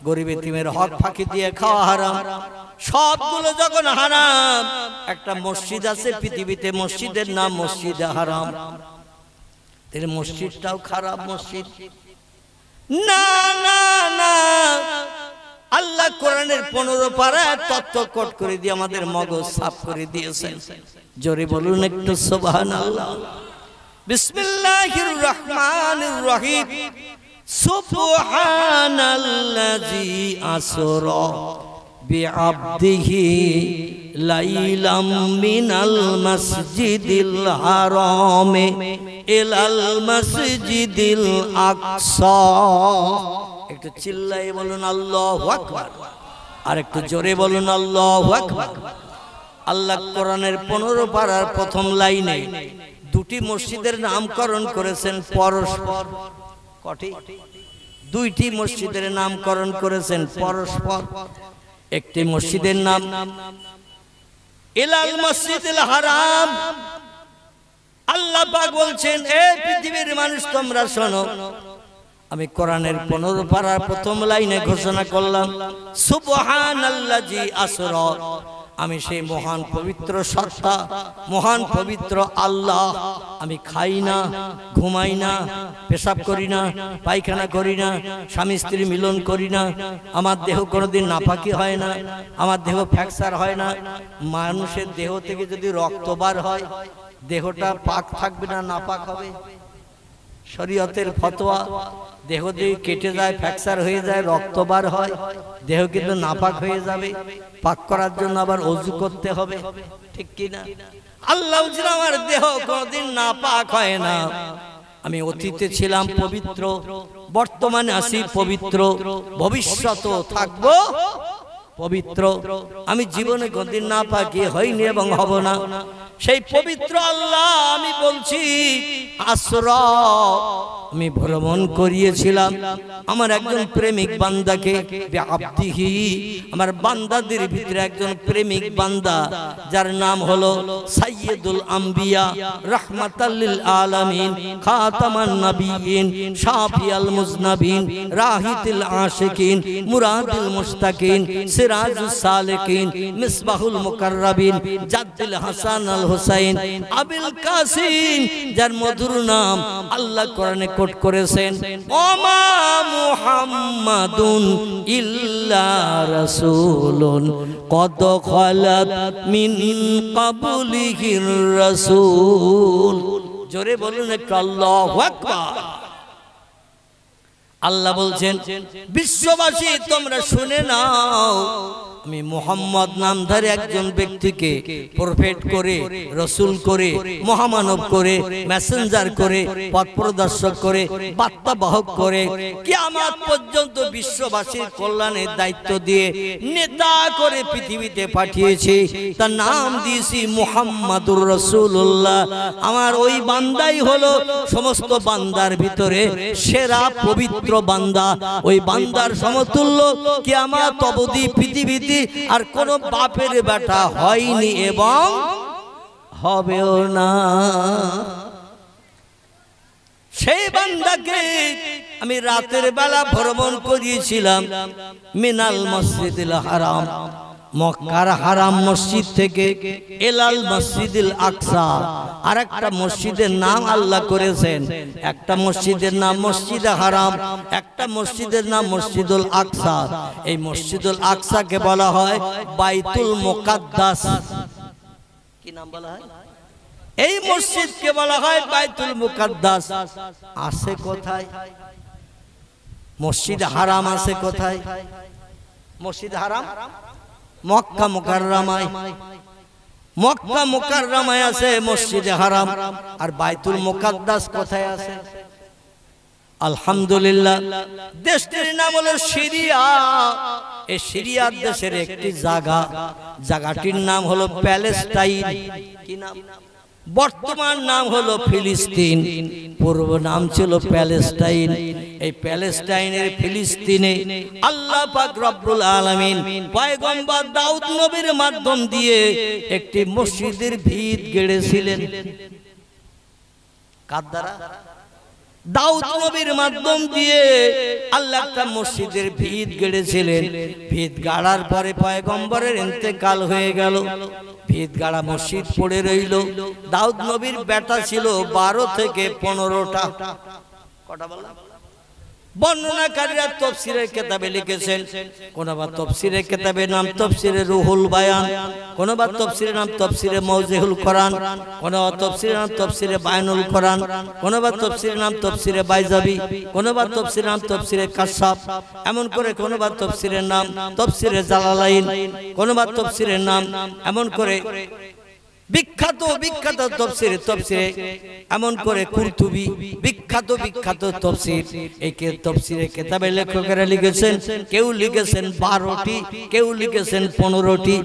গরিব এতিমের হক ফাঁকি দিয়ে খাওয়া হারাম। সবগুলো যখন হারাম, একটা মসজিদ আছে পৃথিবীতে, মসজিদের নাম মসজিদে হারাম, তাহলে মসজিদটাও খারাপ মসজিদ? না না না, আল্লাহ কোরআনের 15 পারায় তত্ত্ব কোট করে দিয়ে আমাদের মগজ সাফ করে দিয়েছেন। জোরে বলুন একটু সুবহানাল্লাহ। বিসমিল্লাহির রহমানির রহিম। সুবহানাল্লাযী আসরা বিআবদিহি লাইলাম মিনাল মাসজিদিল হারামে ইলাল মাসজিদিল আকসা। একটু চিল্লায়ে বলুন আল্লাহু আকবার, আর একটু জোরে বলুন আল্লাহু আকবার। আল্লাহ কোরআনের 15 পারার প্রথম লাইনে দুটি মসজিদের নামকরণ করেছেন পরস্পর। কটি? দুইটি মসজিদের নামকরণ করেছেন পরস্পর। একটি মসজিদের নাম ইলাল মসজিদুল হারাম। আল্লাহ পাক বলছেন, এ পৃথিবীর মানুষ তোমরা শোনো, আমি কোরআনের 15 পারার প্রথম লাইনে ঘোষণা করলাম সুবহানাল্লাযী আসরা, আমি সেই মহান পবিত্র সত্তা, মহান পবিত্র আল্লাহ। আমি খাই না, ঘুমাই না, পেশাব করি না, পায়খানা করি না, স্বামী স্ত্রী মিলন করি না, আমার দেহ কোনোদিন নাপাকি হয় না, আমার দেহ ফ্র্যাকচার হয় না। মানুষের দেহ থেকে যদি রক্ত বার হয়, দেহটা পাক থাকবে না নাপাক হবে? শরীয়তের ফতোয়া, দেহ যদি কেটে যায়, ফ্র্যাকচার হয়ে যায়, রক্ত বার হয়, দেহ কিন্তু নাপাক হয়ে যাবে, পাক করার জন্য আবার ওযু করতে হবে, ঠিক কি না? আল্লাহ বলছেন আমার দেহ কোনোদিন নাপাক হয় না। আমি অতীতে ছিলাম পবিত্র, বর্তমানে আছি পবিত্র, ভবিষ্যতেও থাকবো পবিত্র। আমি জীবনে কোনদিন নাপাকি হইনি এবং হব না। সেই পবিত্র আল্লাহ আমি বলছি আসরা আমি ভ্রমণ করিয়েছিলাম আমার একজন প্রেমিক বান্দাকে, বিআবদিহি আমার বান্দাদের ভিতরে একজন প্রেমিক বান্দা যার নাম হলো সাইয়্যিদুল আম্বিয়া রাহমাতাল লিল আলামিন খাতামান নবিয়্যিন শাফিয়াল মুজনাবিন রাহিতুল আশিকিন মুরাদুল মুশতাকিন সিরাজুস সালিকিন মিসবাহুল মুকাররাবিন জাদ্দুল হাসান আল হুসাইন আবুল কাসিম, যার মধুর নাম আল্লাহ কোরআনে কোট করেছেন ওমা মুহাম্মাদুন ইল্লা রাসূলুন কদ খালাত মিন ক্বাবলিহির রাসূল। জোরে বলুন একটু আল্লাহু আকবার। আল্লাহ বলছেন বিশ্ববাসী তোমরা শুনে নাও, আমি মুহাম্মদ নামধারী একজন ব্যক্তিকে প্রফেট করে, রসুল করে, মহামানব করে, মেসেঞ্জার করে, পথ প্রদর্শক করে, বার্তা বাহক করে, কিয়ামত পর্যন্ত বিশ্ববাসীর কল্যাণের দায়িত্ব দিয়ে নেতা করে পৃথিবীতে পাঠিয়েছি। তার নাম দিয়েছি মুহাম্মাদুর রাসূলুল্লাহ। আমার ওই বান্দাই হলো সমস্ত বান্দার ভিতরে সেরা পবিত্র বান্দা। ওই বান্দার সমতুল্য কিয়ামত অবধি পৃথিবীতে আর কোন বাপের বেটা হয়নি এবং হবেও না। সেই বান্দাকে আমি রাতের বেলা ভ্রমণ করিয়েছিলাম মিনাল মসজিদুল হারাম, মক্কার হারাম মসজিদ থেকে এলাল মসজিদুল আকসা। আর একটা মসজিদের নাম আল্লাহ করেছেন, একটা মসজিদের নাম মসজিদে হারাম, একটা মসজিদের নাম মসজিদুল আকসা। এই মসজিদুল আকসাকে বলা হয় বাইতুল মুকাদ্দাস। কি নাম বলা হয়? এই মসজিদকে বলা হয় বাইতুল মুকাদ্দাস। আছে কোথায়? মসজিদ হারাম আছে কোথায়? মসজিদ হারাম মক্কা মুকাররমায়, মক্কা মুকাররমায় আছে মসজিদে হারাম। আর বাইতুল মুকাদ্দাস কোথায় আছে? আলহামদুলিল্লাহ, দেশটির নাম হলো সিরিয়া। এই সিরিয়ার দেশের একটি জায়গাটির নাম হলো প্যালেস্টাইন। কি নাম? বর্তমান নাম হলো ফিলিস্তিন, পূর্ব নাম ছিল প্যালেস্টাইন। এই প্যালেস্টাইনের ফিলিস্তিনে আল্লাহ পাক রব্বুল আলামিন পয়গম্বর দাউদ নবীর মাধ্যম দিয়ে একটি মসজিদের ভিত গেড়েছিলেন। কার দ্বারা? দাউদ নবীর মাধ্যম দিয়ে আল্লাহ একটা মসজিদের ভিত গেড়েছিলেন। ভিত গাড়ার পরে পয়গম্বরের ইন্তেকাল হয়ে গেল, ভিত গাড়া মসজিদ পড়ে রইল। দাউদ নবীর বেটা ছিল 12 থেকে 15টা। কটা বললাম? বর্ণনাকারীরা তাফসীরের কিতাবে লিখেছেন, কোনবা তাফসীরের কিতাবের নাম তাফসীরে রুহুল বায়ান, কোনবা তাফসীরের নাম তাফসীরে মাওজিহুল কোরআন, কোনবা তাফসীরের নাম তাফসীরে বায়ানুল কোরআন, কোনবা তাফসীরের নাম তাফসীরে বাইজাবি, কোনবা তাফসীরের নাম তাফসীরে কাশাফ, এমন করে কোনবা তাফসীরের নাম তাফসীরে জালালাইন, কোনবা তাফসীরের নাম এমন করে বিখ্যাত বিখ্যাত তফসিরে এমন করে কুরতুবী, বিখ্যাত বিখ্যাত তফসির। এই তফসিরে কিতাবে লেখকেরা লিখেছেন, কেউ লিখেছেন 12টি, কেউ লিখেছেন 15টি।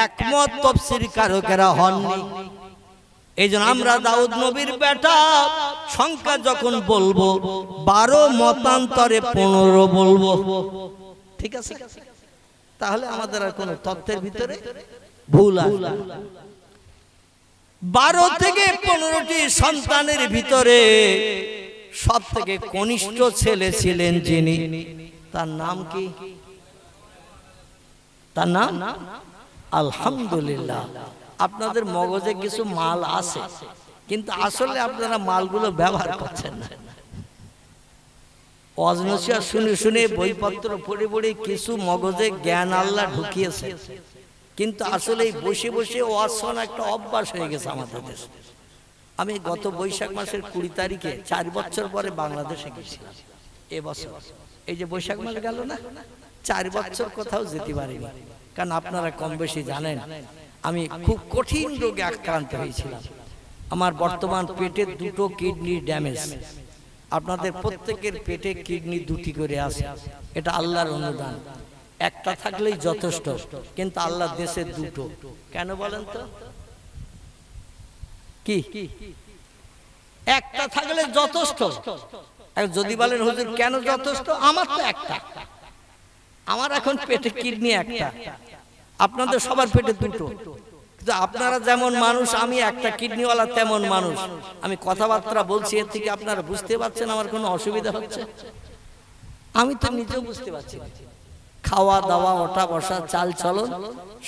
একমত তফসির কারকেরা হননি। এই জন্য আমরা দাউদ নবীর বেটা সংখ্যা যখন বলবো 12 মতান্তরে 15 বলবো, ঠিক আছে? তাহলে আমাদের আর কোনো তত্ত্বের ভিতরে ভুল আসবে। 12 থেকে 15টি সন্তানের ভিতরে সব থেকে কনিষ্ঠ ছেলে ছিলেন যিনি, তার নাম কি? তার নাম আলহামদুলিল্লাহ। আপনাদের মগজে কিছু মাল আছে, কিন্তু আসলে আপনারা মালগুলো ব্যবহার করছেন না। ওয়াজ নসিহত শুনে শুনে বইপত্র পড়ে পড়ে কিছু মগজে জ্ঞান আল্লাহ ঢুকিয়েছে, কিন্তু আসলে বসে বসে ওয়াজ শোনা একটা অভ্যাস হয়ে গেছে আমাদের দেশে। আমি গত বৈশাখ মাসের 20 তারিখে 4 বছর পরে বাংলাদেশে গেছিলাম। এবছর এই যে বৈশাখ মাস গেল না, 4 বছর কোথাও যেতে পারিনি। কারণ আপনারা কম বেশি জানেন আমি খুব কঠিন রোগে আক্রান্ত হয়েছিলাম। আমার বর্তমান পেটের 2টো কিডনি ড্যামেজ। আপনাদের প্রত্যেকের পেটে কিডনি 2টি করে আছে, এটা আল্লাহর অনুদান। একটা থাকলেই যথেষ্ট, কিন্তু আল্লাহ দেশে 2টো কেন বলেন তো? কি একটা থাকলে যথেষ্ট? যদি বলেন হুজুর কেন যথেষ্ট, আমার তো একটা, আমার এখন পেটে কিডনি একটা, আপনাদের সবার পেটে 2টো। কিন্তু আপনারা যেমন মানুষ, আমি একটা কিডনিওয়ালা তেমন মানুষ। আমি কথাবার্তা বলছি, এর থেকে আপনারা বুঝতে পারছেন আমার কোনো অসুবিধা হচ্ছে? আমি তো নিজেও বুঝতে পারছি। খাওয়া দাওয়া, ওঠা বসা, চাল চলন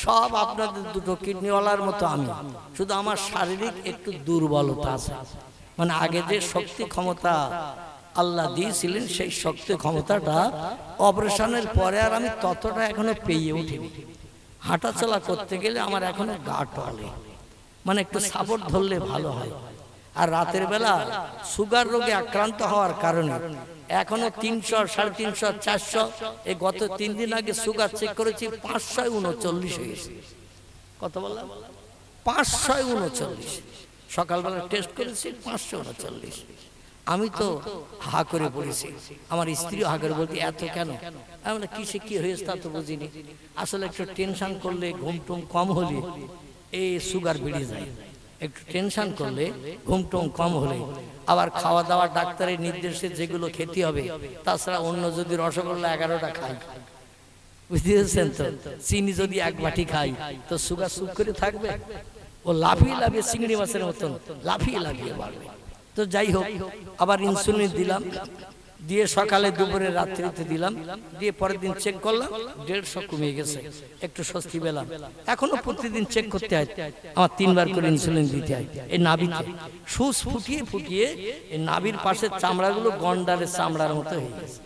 সব আপনাদের 2টো কিডনিওয়ালার মতো আমি, শুধু আমার শারীরিক একটু দুর্বলতা আছে। মানে আগে যে শক্তি ক্ষমতা আল্লাহ দিয়েছিলেন, সেই শক্তি ক্ষমতাটা অপারেশনের পরে আর আমি ততটা এখনো পেয়ে উঠিনি। হাঁটা চলা করতে গেলে আমার এখনো গা টলে, মানে একটু সাপোর্ট ধরলে ভালো হয়। আর রাতের বেলা সুগার রোগে আক্রান্ত হওয়ার কারণে এখনো 300, 350, 400। এই গত 3 দিন আগে সুগার চেক করেছি, 539 হয়ে গেছে। কত বললাম? 539। সকালবেলা টেস্ট করেছি 539। আমি তো হা করে পড়েছি, আমার স্ত্রী হা করে বলতে এত কেন? আমরা কিসে কি হয়েছে তা তো বুঝিনি। আসলে একটু টেনশন করলে, ঘুম টুম কম হলে এই সুগার বেড়ে যায়। একটু টেনশন করলে, ঘুম টুম কম হলে, আবার খাওয়া দাওয়া ডাক্তারের নির্দেশে যেগুলো খেতে হবে, তাছাড়া অন্য যদি রসগোল্লা 11টা খাই, বুঝতে পারছেন তো, চিনি যদি 1 বাটি খাই, তো সুগার সুপ করে থাকবে? ও লাফিয়ে লাফিয়ে চিংড়ি মাছের মতন লাফিয়ে লাফিয়ে বাড়বে। তো যাই হোক, আবার ইনসুলিন দিলাম, দিয়ে সকালে দুপুরে রাত্রিতে দিলাম, দিয়ে পরের দিন চেক করলাম 150 কমে গেছে, একটু স্বস্তি পেলাম। এখনো প্রতিদিন চেক করতে হয়, আমার 3 বার করে ইনসুলিন দিতে হয়। এই নাভিতে সুচ ফুটিয়ে ফুটিয়ে এই নাভির পাশের চামড়াগুলো গন্ডারের চামড়ার মতো হয়ে গেছে,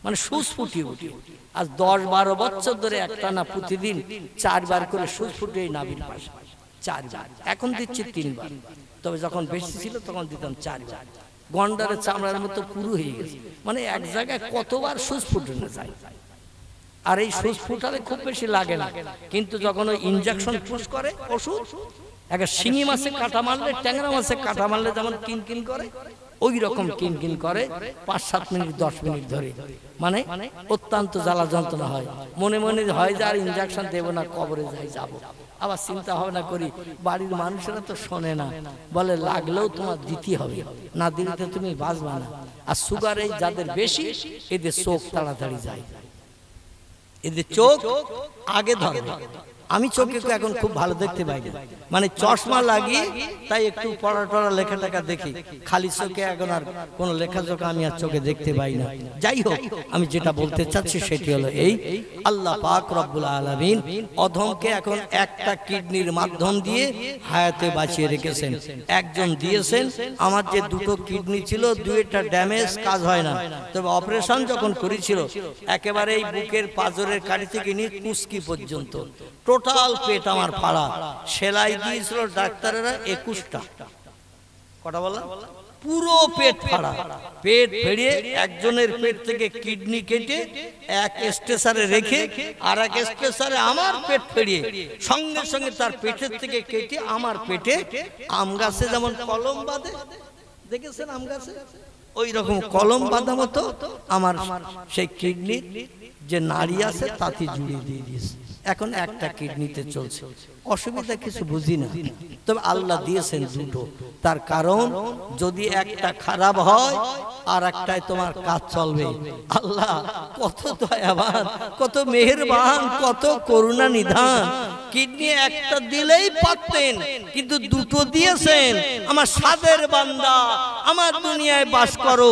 মানে সুচ ফুটিয়ে ফুটিয়ে। আজ 10-12 বছর ধরে একটানা প্রতিদিন 4 বার করে সুচ ফুটিয়ে নাভির পাশে 4 বার, এখন দিচ্ছি 3 বার। তবে যখন বেশি ছিল তখন দিতাম 4 বার। গন্ডারের চামড়ার মতো পুরো হয়ে গেছে, মানে এক জায়গায় কতবার সুচ ফুটানো যায়। আর এই সুচ ফুটালে খুব বেশি লাগে না, কিন্তু যখন ওই ইনজেকশন পুশ করে ওষুধ, একটা শিঙি মাছে কাটা মারলে, ট্যাংরা মাছে কাটা মারলে যেমন কিনকিন করে, ওই রকম কিনকিন করে 5-7 মিনিট 10 মিনিট ধরে, মানে অত্যন্ত জ্বালা যন্ত্রণা হয়। মনে মনে হয় যে আর ইনজেকশন দেবো না, কবরে যাই যাবো। আবার চিন্তা ভাবনা করি, বাড়ির মানুষেরা তো শোনে না, বলে লাগলেও তোমার দিতে হবে, না দিলে তো তুমি বাঁচবা না। আর সুগার এই যাদের বেশি, এদের চোখ তাড়াতাড়ি যায়, এদের চোখ আগে ধরে। আমি চোখে এখন খুব ভালো দেখতে পাই না, মানে চশমা লাগিয়ে, তাই একটু পড়া টড়া লেখা টেখা দেখি, খালি চোখে এখন আর কোন লেখাজোখা আমি আর চোখে দেখতে পাই না। যাই হোক, আমি যেটা বলতে চাচ্ছি সেটি হলো এই, আল্লাহ পাক রব্বুল আলামিন অধমকে এখন একটা কিডনির মাধ্যম দিয়ে হায়াতে বাঁচিয়ে রেখেছেন। একজন দিয়েছেন, আমার যে 2টো কিডনি ছিল 2টা ড্যামেজ, কাজ হয় না। তবে অপারেশন যখন করেছিল, একেবারে এই বুকের পাঁজরের কাড়ি থেকে নিয়ে কুস্কি পর্যন্ত টোটাল পেট আমার ফাড়া। সেলাই দিয়েছিল ডাক্তারেরা 21টা। কটা বললাম? পুরো পেট ফাড়া। পেট ফেড়িয়ে একজনের পেট থেকে কিডনি কেটে এক স্ট্রেচারে রেখে আর এক স্ট্রেচারে আমার পেট ফেড়িয়ে সঙ্গে সঙ্গে তার পেটের থেকে কেটে আমার পেটে আম গাছে যেমন কলম বাঁধে, দেখেছেন আম গাছে, ওই রকম কলম বাঁধা মতো আমার সেই কিডনি যে নাড়ি আছে তাতে জুড়ে দিয়ে দিয়েছে। এখন একটা কিডনিতে চলছে, অসুবিধা কিছু বুঝি না। তবে আল্লাহ দিয়েছেন 2টো, তার কারণ যদি একটা খারাপ হয় আর একটাই তোমার কাজ চলবে। আল্লাহ কত দয়াবান, কত মেহেরবান, কত করুণা নিধান। কিডনি একটা দিলেই পারতেন, কিন্তু 2টো দিয়েছেন। আমার সাদের বান্দা, আমার দুনিয়ায় বাস করো,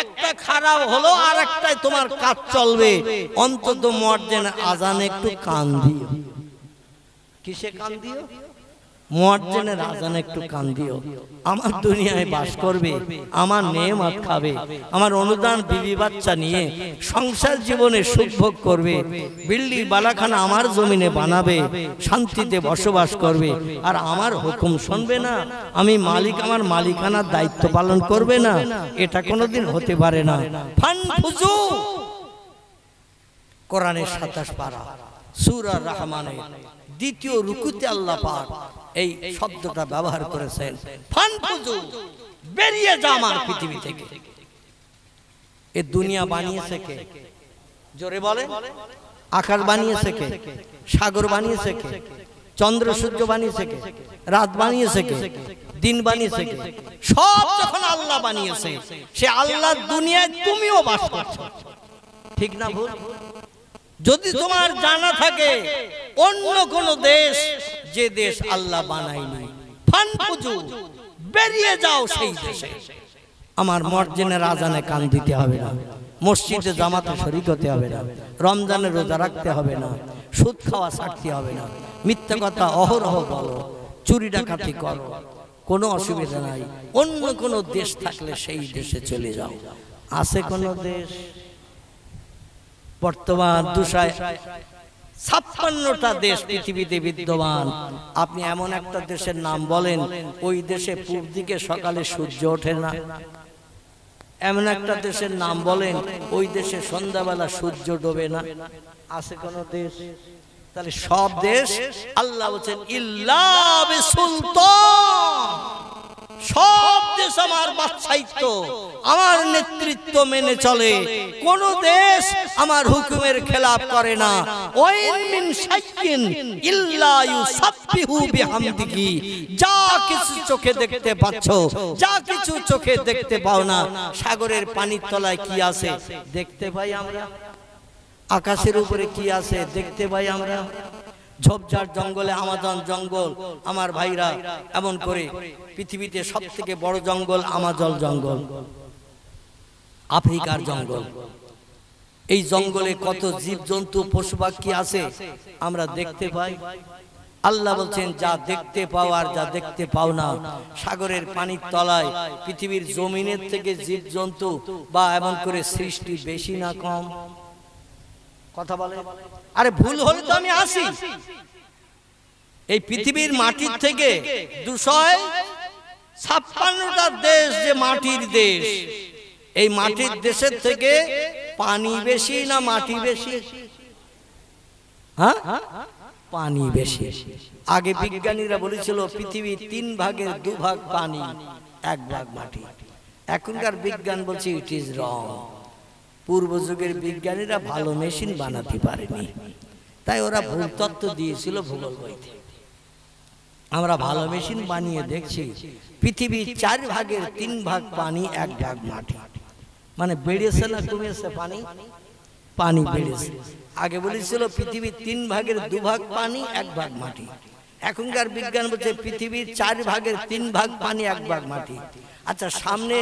একটা খারাপ হলো আর একটাই তোমার কাজ চলবে। অন্তত মুয়াজ্জিন আজানে একটু কান দিও। কিসে কান দিও? মুয়াজ্জিনের আজানে একটু কান দিও। আমার দুনিয়ায় বাস করবে, আমার নেয়ামত খাবে, আমার অনুদান বিবি বাচ্চা নিয়ে সংসার জীবনে সুখ ভোগ করবে, বিল্ডিং বালাখানা আমার জমিনে বানাবে, শান্তিতে বসবাস করবে, আর আমার হুকুম শুনবে না, আমি মালিক, আমার মালিকানার দায়িত্ব পালন করবে না, এটা কোনোদিন হতে পারে না। ফানফুজু, কোরআনের 27 পারা সূরা রহমানের দ্বিতীয় রুকুতে আল্লাহ পাক এই শব্দটা ব্যবহার করেছেন, ফানফুজু, বেরিয়ে যা আমার পৃথিবী থেকে। এই দুনিয়া বানিয়েছে কে? জোরে বলে। আকাশ বানিয়েছে কে? সাগর বানিয়েছে কে? চন্দ্র সূর্য বানিয়েছে কে? রাত বানিয়েছে কে? দিন বানিয়েছে কে? সব যখন আল্লাহ বানিয়েছে, সে আল্লাহর দুনিয়ায় তুমিও বাস করছো, ঠিক না ভুল? যদি তোমার জানা থাকে অন্য কোন দেশ, যে দেশ আল্লাহ বানায়নি, ফানফুজু, বেরিয়ে যাও সেই দেশে। আমার মুয়াজ্জিনের আজানে কান দিতে হবে না, মসজিদে জামাতে শরীক হতে হবে না, রমজানের রোজা রাখতে হবে না, সুদ খাওয়া ছাড়তে হবে না, মিথ্যা কথা অহরহ বলো, চুরি ডাকাতি করো, কোনো অসুবিধা নাই। অন্য কোন দেশ থাকলে সেই দেশে চলে যাও। আছে কোন দেশ? বর্তমান 256টা দেশ পৃথিবীতে বিদ্যমান। আপনি এমন একটা দেশের নাম বলেন, ওই দেশে পূর্ব দিকে সকালে সূর্য ওঠে না। এমন একটা দেশের নাম বলেন, ওই দেশে সন্ধ্যাবেলা সূর্য ডোবে না। আছে কোন দেশ? তাহলে সব দেশ আল্লাহ বলেন ইল্লা বিসুলতান, সব দেশ আমার বাদশাহিত্ব, আমার নেতৃত্ব মেনে চলে, কোন দেশ আমার হুকুমের খেলাফ করে না। ওয়াইন মিন শাইইন ইল্লা ইউসাব্বিহু বিহামদিহি, যা কিছু চোখে দেখতে পাচ্ছ, যা কিছু চোখে দেখতে পাও না, সাগরের পানির তলায় কি আছে দেখতে পাই আমরা, আকাশের উপরে কি আছে দেখতে পাই আমরা, ঝোপঝাড় জঙ্গলে, আমাজন জঙ্গল, আমার ভাইরা এমন করে পৃথিবীতে সবথেকে বড় জঙ্গল আমাজন জঙ্গল, আফ্রিকার জঙ্গল। এই জঙ্গলে কত জীবজন্তু পশু পাখি আছে আমরা দেখতে পাই। আল্লাহ বলছেন যা দেখতে পাও আর যা দেখতে পাও না, সাগরের পানির তলায় পৃথিবীর জমিনের থেকে জীবজন্তু বা এমন করে সৃষ্টি বেশি না কম? কথা বলে। আরে ভুল হলে তো আমি আসি। এই পৃথিবীর মাটির থেকে 256টা দেশ যে মাটির দেশ, এই মাটির দেশের থেকে পানি বেশি না মাটি বেশি? হ্যাঁ, পানি বেশি। আগে বিজ্ঞানীরা বলেছিল পৃথিবীর 3 ভাগের 2 ভাগ পানি, 1 ভাগ মাটি। এখনকার বিজ্ঞান বলছে ইট ইজ রং। পূর্ব যুগের বিজ্ঞানীরা ভালো মেশিন বানাতে পারেনি, তাই ওরা ভুল তত্ত্ব দিয়েছিল ভূগোল বইতে। আমরা ভালো মেশিন বানিয়ে দেখছি পৃথিবীর 4 ভাগের 3 ভাগ পানি, 1 ভাগ মাটি। মানে বেড়েছে না কমেছে পানি? পানি বেড়েছে। আগে বলেছিল পৃথিবীর 3 ভাগের 2 ভাগ পানি, 1 ভাগ মাটি। এখনকার বিজ্ঞান বলছে পৃথিবীর 4 ভাগের 3 ভাগ পানি, 1 ভাগ মাটি। আচ্ছা, সামনে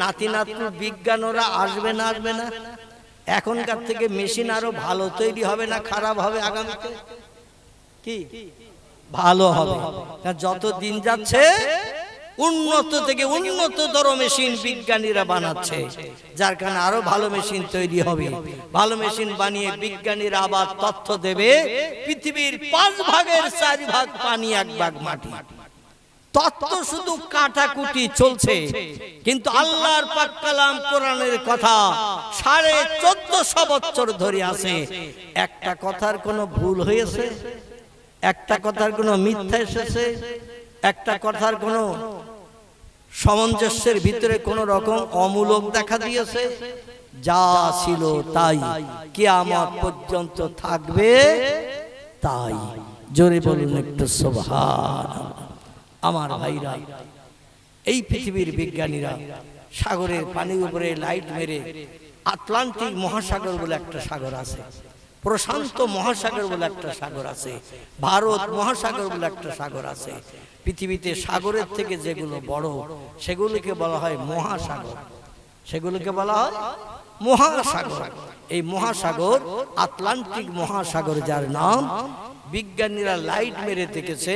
নাতি নাতু বিজ্ঞান ওরা আসবে না আসবে না? এখনকার থেকে মেশিন আরো ভালো তৈরি হবে না খারাপ হবে আগামীতে? কি ভালো হবে? যত দিন যাচ্ছে উন্নত থেকে উন্নততর মেশিন বিজ্ঞানীরা বানাচ্ছে, যার কারণে আরো ভালো মেশিন তৈরি হবে। ভালো মেশিন বানিয়ে বিজ্ঞানীরা আবার তথ্য দেবে পৃথিবীর 5 ভাগের 4 ভাগ পানি, 1 ভাগ মাটি। তত্ত্ব শুধু কাটাকুটি চলছে, কিন্তু আল্লাহর পাক কালাম কোরআনের কথা 1450 বছর ধরে আছে। একটা কথার কোনো ভুল হয়েছে? একটা কথার কোনো মিথ্যা এসেছে? একটা কথার কোনো সামঞ্জস্যের ভিতরে কোন রকম অমূলক দেখা দিয়েছে? যা ছিল তাই কিয়ামত পর্যন্ত থাকবে তাই। জোরে বলুন একটু সুবহানাল্লাহ। আমার ভাইরা, এই পৃথিবীর বিজ্ঞানীরা সাগরের পানির উপরে লাইট মেরে আটলান্টিক মহাসাগর বলে একটা সাগর আছে, প্রশান্ত মহাসাগর বলে একটা সাগর আছে, ভারত মহাসাগর বলে একটা সাগর আছে। পৃথিবীতে সাগরের থেকে যেগুলো বড় সেগুলোকে বলা হয় মহাসাগর, সেগুলোকে বলা হয় মহাসাগর। এই মহাসাগর আটলান্টিক মহাসাগর, যার নাম বিজ্ঞানীরা লাইট মেরে দেখেছে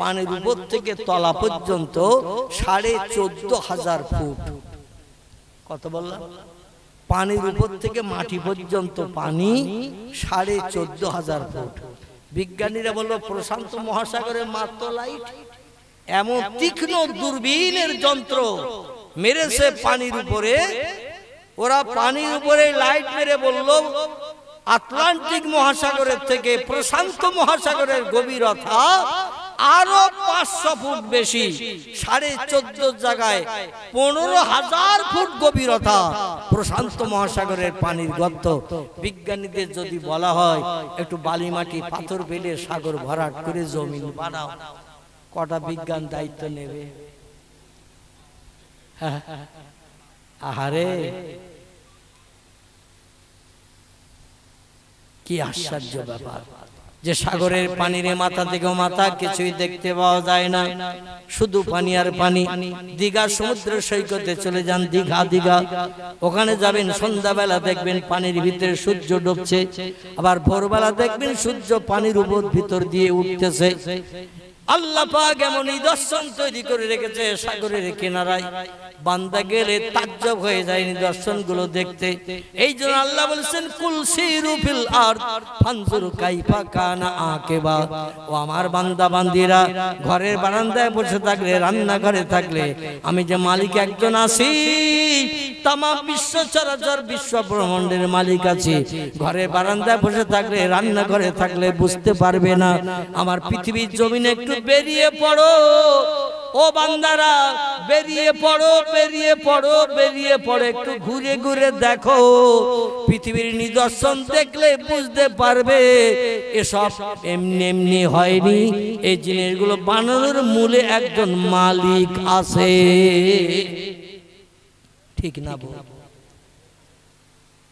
পানির উপর থেকে তলা পর্যন্ত 14,500 ফুট। কত বললাম? পানির উপর থেকে মাটি পর্যন্ত পানি 14,500 ফুট। বিজ্ঞানীরা বলল প্রশান্ত মহাসাগরে মাত্র লাইট, এমন তীক্ষ্ণ দূরবীনের যন্ত্র মেরেছে পানির উপরে। ওরা পানির উপরে লাইট মেরে বলল আটলান্টিক মহাসাগরের থেকে প্রশান্ত মহাসাগরের গভীরতা আরো 500 ফুট বেশি, 14.5 জায়গায় 15,000 ফুট গভীরতা প্রশান্ত মহাসাগরের পানির গর্ত। বিজ্ঞানীদের যদি বলা হয় একটু বালি মাটি পাথর ফেলে সাগর ভরাট করে জমিন বানাও, কটা বিজ্ঞান দায়িত্ব নেবে? আহারে কি আশ্চর্য ব্যাপার যে সাগরের পানির মাথা থেকে মাথা কিছুই দেখতে পাওয়া যায় না, শুধু পানি আর পানি। দীঘা সমুদ্র সৈকতে চলে যান, দীঘা ওখানে যাবেন, সন্ধ্যাবেলা দেখবেন পানির ভিতরে সূর্য ডুবছে, আবার ভোরবেলা দেখবেন সূর্য পানির উপর ভিতর দিয়ে উঠতেছে। আল্লাহ পাক এমন নিদর্শন তৈরি করে রেখেছে সাগরের কিনারায়, বান্দা গেলে তাজ্জব হয়ে যায় নিদর্শন গুলো দেখতে। এই জন্য আল্লাহ বলেছেন কুল সিরু ফিল আরদ ফানজুর কাইফা কানা আকিবা। ও আমার বান্দা বান্দিরা, ঘরের বারান্দায় বসে থাকলে, রান্নাঘরে থাকলে, আমি যে মালিক একজন আছি, তামাম বিশ্ব চরাচর বিশ্ব ব্রহ্মাণ্ডের মালিক আছি। ঘরের বারান্দায় বসে থাকলে, রান্নাঘরে থাকলে বুঝতে পারবে না। আমার পৃথিবীর জমিনে একটু বেরিয়ে পড়ো ও বান্দারা, বেরিয়ে পড়ো, বেরিয়ে পড়ো, বেরিয়ে পড়ো, একটু ঘুরে ঘুরে দেখো। পৃথিবীর নিদর্শন দেখলে বুঝতে পারবে এসব এমনি এমনি হয়নি। এই জিনিসগুলো বানানোর মূলে একজন মালিক আছে, ঠিক না বল?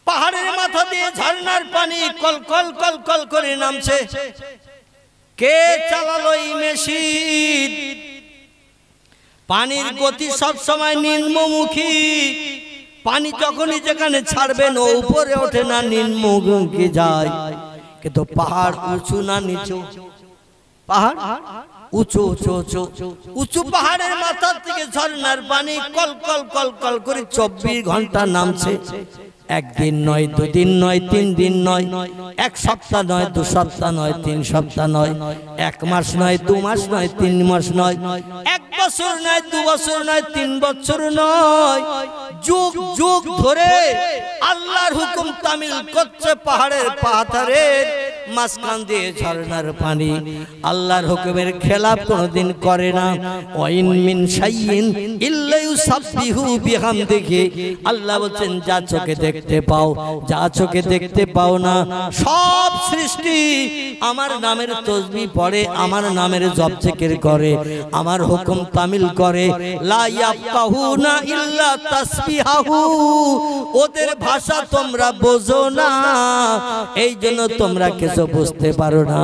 পাহাড়ের মাথা দিয়ে ঝর্ণার পানি কল কল কল কল করে নামছে। কে চালালো এই মেশিন? পানির গতি সব সময় নিম্নমুখী। পানি যখনই যেখানে ছাড়বেন ও উপরে ওঠে না, নিম্নমুখী যায়। কিন্তু পাহাড় উঁচু না নিচু? পাহাড় উঁচু উঁচু উঁচু উঁচু পাহাড়ের মাথার থেকে ঝর্ণার পানি কল কল কল কল করে 24 ঘন্টা নামছে। একদিন নয়, দুদিন নয়, 3 দিন নয়, 1 সপ্তাহ নয়, 2 সপ্তাহ নয়, 3 সপ্তাহ নয়, 1 মাস নয়, 2 মাস নয়, 3 মাস নয়, 1 বছর নয়, 2 বছর নয়, 3 বছর নয়, যুগ যুগ ধরে আল্লাহর হুকুম তামিল করছে পাহাড়ের পাথরের মাঝখান দিয়ে ঝর্ণার পানি। আল্লাহর হুকুমের খেলাফ কোনোদিন করে না। ওয়াইন মিন শাইইন ইল্লা ইউসাব্বিহু বিহামদিহি। আল্লাহ বলেন যা চোখে দেখতে পাও, যা চোখে দেখতে পাও না, সব সৃষ্টি আমার নামের তাসবিহ পড়ে, আমার নামের জপ জিকির করে, আমার হুকুম তামিল করে। লা ইয়াফকাহুনা ইল্লা তাসবিহাহু। ওদের ভাষা তোমরা বোঝো না, এই জন্য তোমরা কিছু বুঝতে পারো না।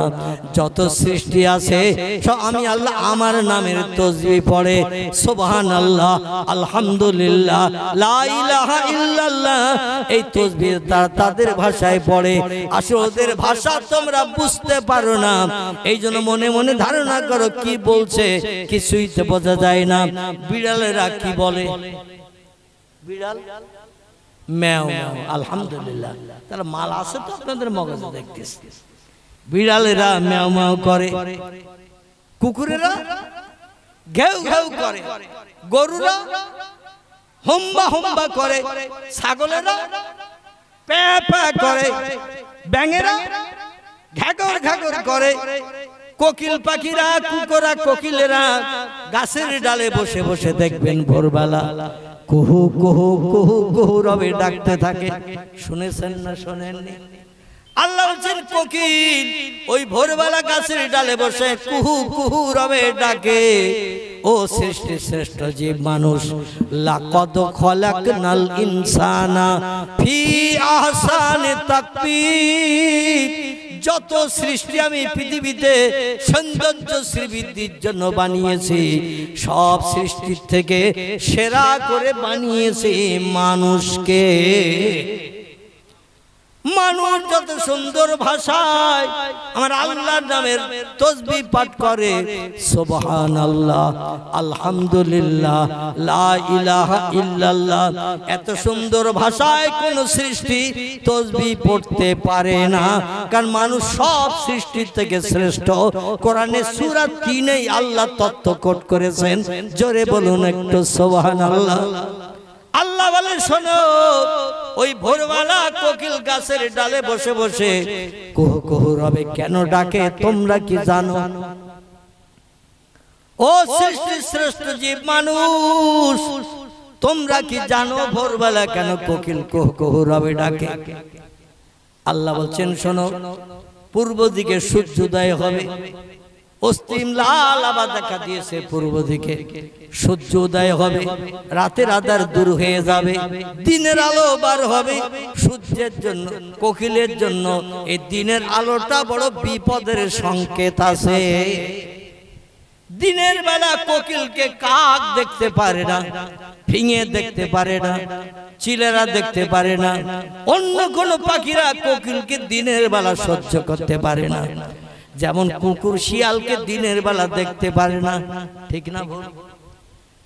যত সৃষ্টি আছে সব আমি আল্লাহ আমার নামের তাসবিহ পড়ে, সুবহানাল্লাহ, আলহামদুলিল্লাহ, লা ইলাহা ইল্লাল্লাহ, এই তাসবিহ তাদের ভাষায় পড়ে। আসলে ওদের ভাষা তোমরা বুঝতে পারো না, এই জন্য মনে মনে ধারণা করো কি বলছে, কিছুই তো বোঝা যায় না। বিড়ালেরা কি বলে? বিড়াল ম্যাও ম্যাও, আলহামদুলিল্লাহ, তাহলে মাল আছে তো আপনাদের মগজে দেখতেছি। বিড়ালেরা ম্যাও ম্যাও করে, কুকুরেরা ঘেউ ঘেউ করে, গরুরা হোম্বা হোম্বা করে, ছাগলেরা প্যা প্যা করে, ব্যাঙেরা ঘাগর ঘাগর করে, কোকিল পাখিরা, কুকুরা, কোকিলেরা গাছের ডালে বসে বসে দেখবেন ভোরবেলা কুহু কুহু কুহু কুহু রবে ডাকতে থাকে। শুনেছেন না শোনেননি? আল্লাহ বলছেন কোকিল ওই ভোরবেলা গাছের ডালে বসে কুহু কুহু রবে ডাকে। ও সৃষ্টি শ্রেষ্ঠ জীব মানুষ, লাকাদ খলাকনাল ইনসানা ফি আহসানি তাকবীর। যত সৃষ্টি আমি পৃথিবীতে সৌন্দর্য শ্রীবৃদ্ধির জন্য বানিয়েছি, সব সৃষ্টির থেকে সেরা করে বানিয়েছি মানুষকে। মানুষ যত সুন্দর ভাষায় আমার আল্লাহর নামের তাসবিহ পাঠ করে, সুবহানাল্লাহ, আলহামদুলিল্লাহ, লা ইলাহা ইল্লাল্লাহ, এত সুন্দর ভাষায় কোন সৃষ্টি তাসবিহ পড়তে পারে না। কারণ মানুষ সব সৃষ্টির থেকে শ্রেষ্ঠ। কোরআনে সূরা 3-এ আল্লাহ তত্ত্ব কোট করেছেন। জোরে বলুন একটু সুবহানাল্লাহ। আল্লাহ বলে, শোনো, ওই ভোরবেলা কোকিল গাছের ডালে বসে বসে কুহু কুহু রবে কেন ডাকে তোমরা কি জানো? ও সৃষ্টির শ্রেষ্ঠ জীব মানুষ, তোমরা কি জানো ভোরবেলা কেন কোকিল কুহু কুহু রবে ডাকে? আল্লাহ বলছেন, শোনো, পূর্ব দিকে সূর্যোদয় হবে, অস্তিম লাল আবার দেখা দিয়েছে, পূর্ব দিকে সূর্য উদয় হবে, রাতের আধার দূর হয়ে যাবে, দিনের আলো বার হবে। সূর্যের জন্য, কোকিলের জন্য এই দিনের আলোটা বড় বিপদের সংকেত আছে। দিনের বেলা কোকিলকে কাক দেখতে পারে না, ফিঙে দেখতে পারে না, চিলেরা দেখতে পারে না, অন্য কোন পাখিরা কোকিলকে দিনের বেলা সহ্য করতে পারে না। যেমন কুকুর শিয়ালকে দিনের বেলা দেখতে পারে না, ঠিক না?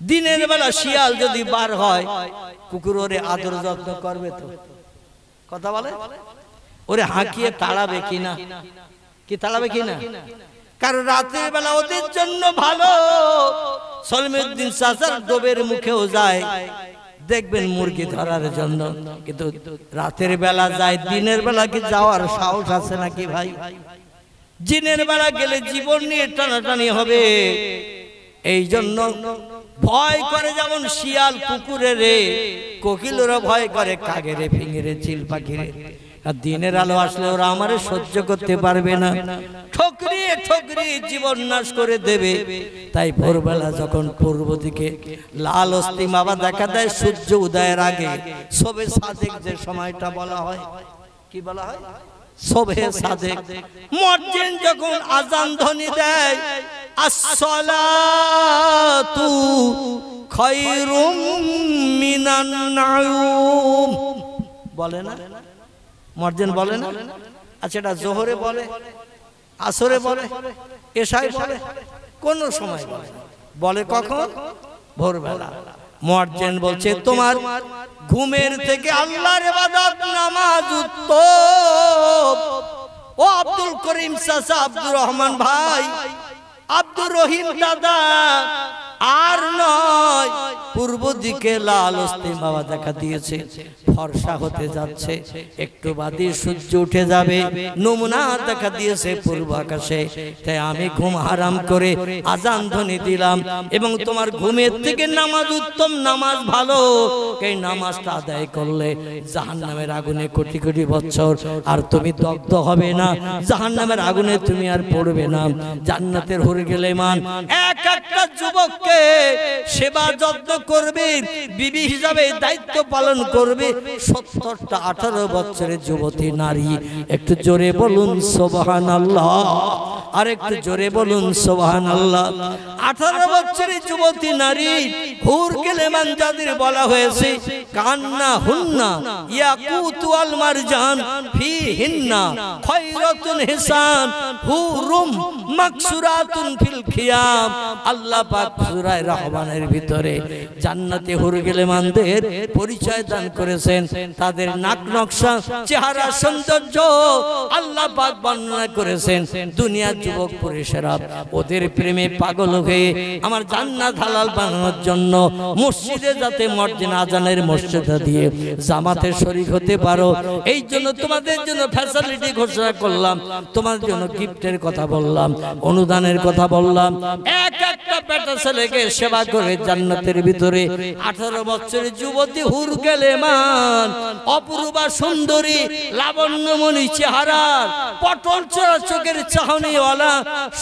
দিনের বেলা শিয়াল যদি বার হয়, কুকুর ওরে আদর যত্ন করবে তো? কথা বলে, ওরে হাঁকিয়ে তাড়াবে কিনা? কি তাড়াবে কিনা? কারণ রাতের বেলা ওদের জন্য ভালো। সলিমুদ্দিন চাচার ডোবের মুখেও যায়, দেখবেন মুরগি ধরার জন্য, কিন্তু রাতের বেলা যায়। দিনের বেলা কি যাওয়ার সাহস আছে নাকি ভাই? দিনের বেলা গেলে জীবন নিয়ে টানাটানি হবে। এই জন্য ভয় করে, যেমন শিয়াল কুকুরের, কোকিলেরও ভয় করে কাগেরে, ফিঙেরে, চিল পাখিরে। আর দিনের আলো আসলে ওরা আমারে সহ্য করতে পারবে না, ঠকরিয়ে ঠকরিয়ে জীবন নাশ করে দেবে। তাই ভোরবেলা যখন পূর্ব দিকে লাল অস্তিম আবার দেখা দেয়, সূর্য উদয়ের আগে, শবে সাদেক যে সময়টা বলা হয়, কি বলা হয়? শবে সাদেক। মুয়াজ্জিন যখন আযান ধ্বনি দেয়, আসসালাতু খায়রুম মিনান নাউম বলে না? মুয়াজ্জিন বলে না? আচ্ছা, এটা জোহরে বলে, আসরে বলে, এশায় বলে, কোন সময় বলে? বলে কখন? ভোরবেলা। মুয়াজ্জিন বলছে, তোমার ঘুমের থেকে আল্লাহর ইবাদত নামাজ উত্তম। ও আব্দুল করিম চাচা, আব্দুর রহমান ভাই, আব্দুর রহিম দাদা, আর নয়, পূর্ব দিকে লাল অস্তিম বাবা দেখা দিয়েছে, ফর্সা হতে যাচ্ছে, একটু বাদে সূর্য উঠে যাবে, নমুনা দেখা দিয়েছে পূর্ব আকাশে। তাই আমি ঘুম হারাম করে আযান ধ্বনি দিলাম, এবং তোমার ঘুমের থেকে নামাজ উত্তম, নামাজ ভালো। এই নামাজটা আদায় করলে জাহান্নামের আগুনে কোটি কোটি বছর আর তুমি দগ্ধ হবে না, জাহান্নামের আগুনে তুমি আর পড়বে না। জান্নাতের হুর গেলে মান এক একটা যুবককে সেবা যত্ন করবে, বিবি হিসাবে দায়িত্ব পালন করবে। 70টা 18 বছরের যুবতী নারী, একটু জোরে বলুন সুবহানাল্লাহ, আর একটু জোরে বলুন সুবহানাল্লাহ। 18 বছরের যুবতী নারী হুর কেলেমান যাদের বলা হয়েছে, কান্না হুন্না ইয়াকুত ওয়াল মারজান ফিহিন্না খায়রাতুন হিসান হুরুম মাকসুরাতুন ফিল খিয়াম। আল্লাহ পাক সূরা রহমানের ভিতরে জান্নাতে হুর কেলেমানদের পরিচয় দান করেছেন। তাদের নাক নকশা, চেহারা, সৌন্দর্য আল্লাহ পাক বর্ণনা করেছেন। দুনিয়ার যুবক পুরুষেরা ওদের প্রেমে পাগল হয়ে আমার জান্নাত হালাল বানানোর জন্য মসজিদে যাতে মুয়াজ্জিন আযানের মসজিদে দিয়ে জামাতে শরীক হতে পারো, এই জন্য তোমাদের জন্য ফ্যাসিলিটি ঘোষণা করলাম, তোমাদের জন্য গিফটের কথা বললাম, অনুদানের কথা বললাম। এক একটা বেটা ছেলেকে সেবা করে জান্নাতের ভিতরে 18 বছরের যুবতী হুর কেলেমান, অপূর্বা সুন্দরী, লাবণ্যমণি চেহারার, পটল চোরা চোখের চাহনিওয়ালা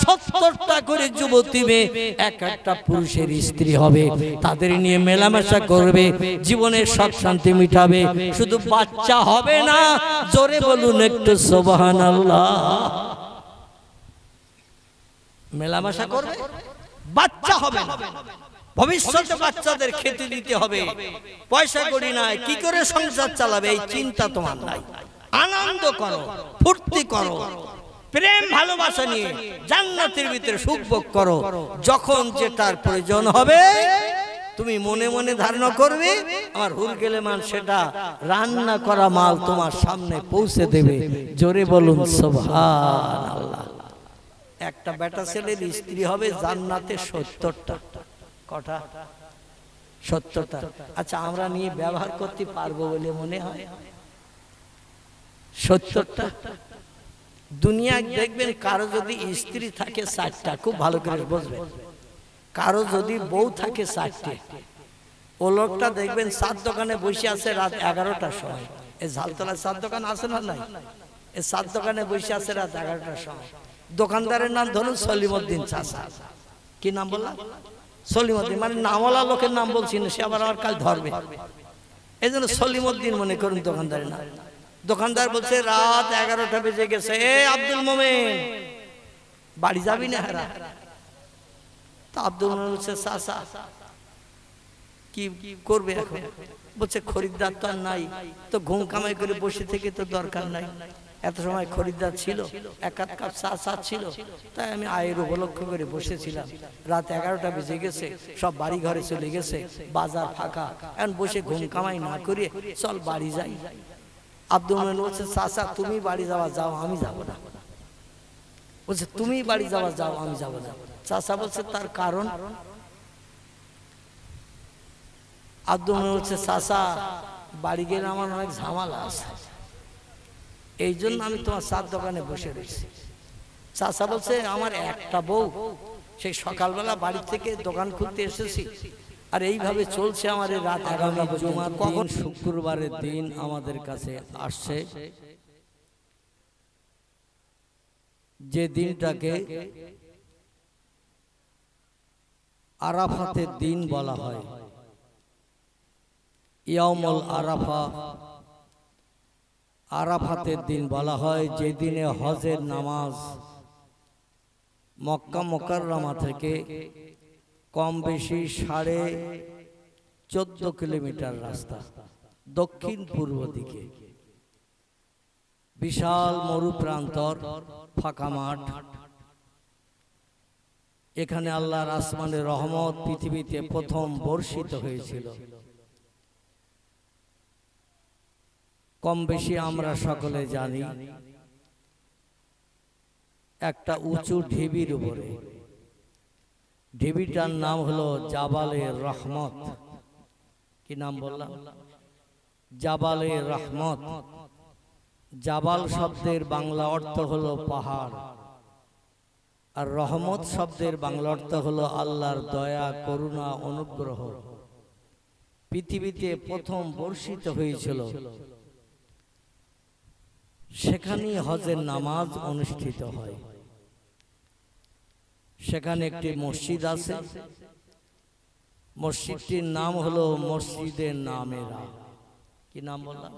70টা করে যুবতী মেয়ে এক একটা পুরুষের স্ত্রী হবে। তাদের নিয়ে মেলামেশা করবে, জীবনের সব শান্তি মিটাবে। শুধু বাচ্চা হবে না, জোরে বলুন একটু সুবহানাল্লাহ। মেলামেশা করবে, বাচ্চা হবে না। ভবিষ্যতে বাচ্চাদের খেতে দিতে হবে, পয়সা করি নাই, কি করে সংসার চালাবে এই চিন্তা তোমার নাই। আনন্দ করো, ফুর্তি করো, প্রেম ভালোবাসা নিয়ে জান্নাতের ভিতরে সুখ ভোগ করো। যখন যেটার প্রয়োজন হবে তুমি মনে মনে ধারণা করবে, আমার হুরগেলেমান সেটা রান্না করা মাল তোমার সামনে পৌঁছে দেবে। জোরে বলুন সুবহানাল্লাহ। একটা বেটা ছেলের স্ত্রী হবে জান্নাতে 70টা। কটা? 70টা। আচ্ছা, আমরা নিয়ে ব্যবহার করতে পারবো বলে মনে হয়? 70টা। দুনিয়ায় দেখবেন কারো যদি স্ত্রী থাকে 60টা, খুব ভালো করে বুঝবেন। কারো যদি বউ থাকে 60টে, ও লোকটা দেখবেন চার দোকানে বসে আছে রাত 11টার সময়। এই ঝালতলায় চার দোকান আছে না নাই? এই চার দোকানে বসে আছে রাত 11টার সময়। দোকানদারের নাম ধরুন সলিমউদ্দিন চাচা। কি নাম বললাম? সলিমউদ্দিন, মানে নামওয়ালা লোকের নাম বলছি না, সে আবার আমার কাল ধরবে। এই জন্য সলিমউদ্দিন মনে করুন দোকানদারের নাম। দোকানদার বলছে রাত 11টা বেজে গেছে, এ আব্দুল মোমেন বাড়ি যাবি না? হারা তো আব্দুল মোমেন বলছে চাচা কি করবে এখন? বলছে খরিদ্দার তো আর নাই, তো ঘুম কামাই করে বসে থেকে তো দরকার নাই। এত সময় খরিদ্দার ছিল, এক আধ কাপ চা ছিল, তাই আমি আয়ের উপলক্ষ করে বসেছিলাম। রাত 11টা বেজে গেছে, সব বাড়ি ঘরে চলে গেছে, বাজার ফাঁকা, এখন বসে ঘুম কামাই না করে চল বাড়ি যাই। আব্দুল মোমেন বলছে চাচা তুমি বাড়ি যাওয়া যাও, আমি যাব না। বলছে তুমি বাড়ি যাওয়া যাও, আমি যাব না। চাচা বলছে তার কারণ? আব্দুল মোমেন বলছে চাচা বাড়ি গেলে আমার অনেক ঝামেলা আছে, এই জন্য আমি তোমার চার দোকানে বসে রয়েছি। চাচা বলছে আমার একটা বউ, সেই সকালবেলা বাড়ি থেকে দোকান খুলতে এসেছি, আর এইভাবে চলছে আমার রাত। আগামী জুমার কখন? শুক্রবারের দিন আমাদের কাছে আসছে, যে দিনটাকে আরাফাতের দিন বলা হয়। ইয়াউমুল আরাফা, আরাফাতের দিন বলা হয়, যে দিনে হজের নামাজ মক্কা মুকাররমা থেকে কম বেশি 14.5 কিলোমিটার রাস্তা দক্ষিণ পূর্ব দিকে, বিশাল মরু প্রান্তর, ফাঁকা মাঠ। এখানে আল্লাহর আসমানের রহমত পৃথিবীতে প্রথম বর্ষিত হয়েছিল। কম বেশি আমরা সকলে জানি, একটা উঁচু ঢিবির উপরে, ঢিবিটার নাম হলো জাবালে রহমত। কি নাম বললাম? জাবালে রহমত। জাবাল শব্দের বাংলা অর্থ হলো পাহাড়, আর রহমত শব্দের বাংলা অর্থ হলো আল্লাহর দয়া, করুণা, অনুগ্রহ। পৃথিবীতে প্রথম বর্ষিত হয়েছিল, সেখানেই হজের নামাজ অনুষ্ঠিত হয়। সেখানে একটি মসজিদ আছে, মসজিদটির নাম হলো মসজিদে নামেরা। কি নাম বললাম?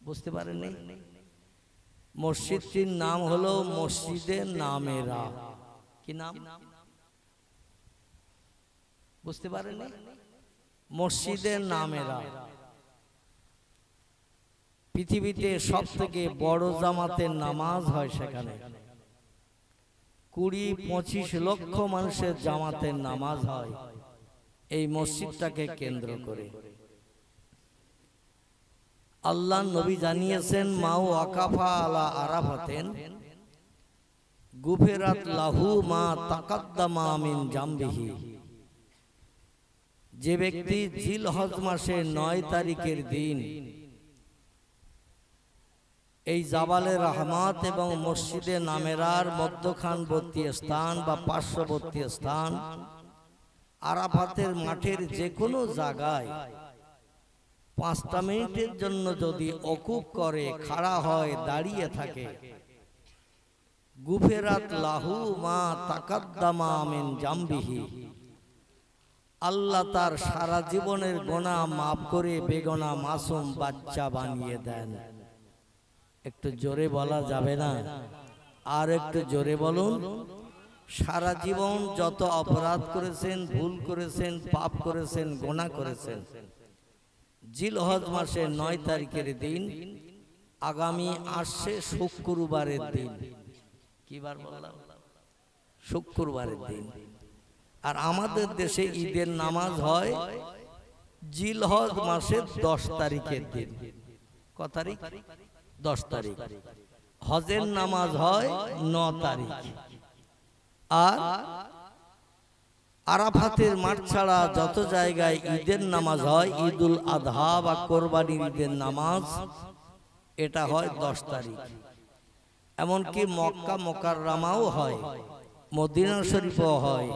বুঝতে পারেননি? মসজিদটির নাম হলো মসজিদে নামেরা। কি নাম? বুঝতে পারেননি? মসজিদে নামেরা। পৃথিবীতে সব থেকে বড় জামাতের নামাজ হয় সেখানে। 20-25 লক্ষ মানুষের জামাতের নামাজ হয় এই মসজিদটাকে কেন্দ্র করে। আল্লাহ নবী জানিয়েছেন, মাউ আকাফা আলা আরাফাতেন গুফিরাত লাহু মা তাকাদ্দামা মিন জামবিহি। যে ব্যক্তি জিলহজ মাসের 9 তারিখের দিন এই জাবালে রহমত এবং মসজিদে নামেরার মধ্যখানবর্তী স্থান বা পার্শ্ববর্তী স্থান আরাফাতের মাঠের যে কোনো জায়গায় 5টা মিনিটের জন্য যদি ওকুফ করে, খাড়া হয়, দাঁড়িয়ে থাকে, গুফিরাত লাহু মা তাকাদ্দামা মিন জামবিহি, আল্লাহ তার সারা জীবনের গুনাহ মাফ করে বেগুনাহ মাসুম বাচ্চা বানিয়ে দেন। একটু জোরে বলা যাবে না? আর একটু জোরে বলুন। সারা জীবন যত অপরাধ করেছেন, ভুল করেছেন, পাপ করেছেন, গুনাহ করেছেন, জিলহজ মাসের 9 তারিখের দিন আগামী আসছে শুক্রবারের দিন। কি বার বললাম? শুক্রবারের দিন। আর আমাদের দেশে ঈদের নামাজ হয় জিলহজ মাসের 10 তারিখের দিন। কত তারিখ? 10 তারিখ। হজের নামাজ হয় 9 তারিখ। আর আরাফাতের মাঠ ছাড়া যত জায়গায় ঈদের নামাজ হয়, ঈদুল আযহা বা কোরবানির ঈদের নামাজ, এটা হয় 10 তারিখ। এমনকি মক্কা মুকাররমাও হয়, মদিনা শরীফও হয়,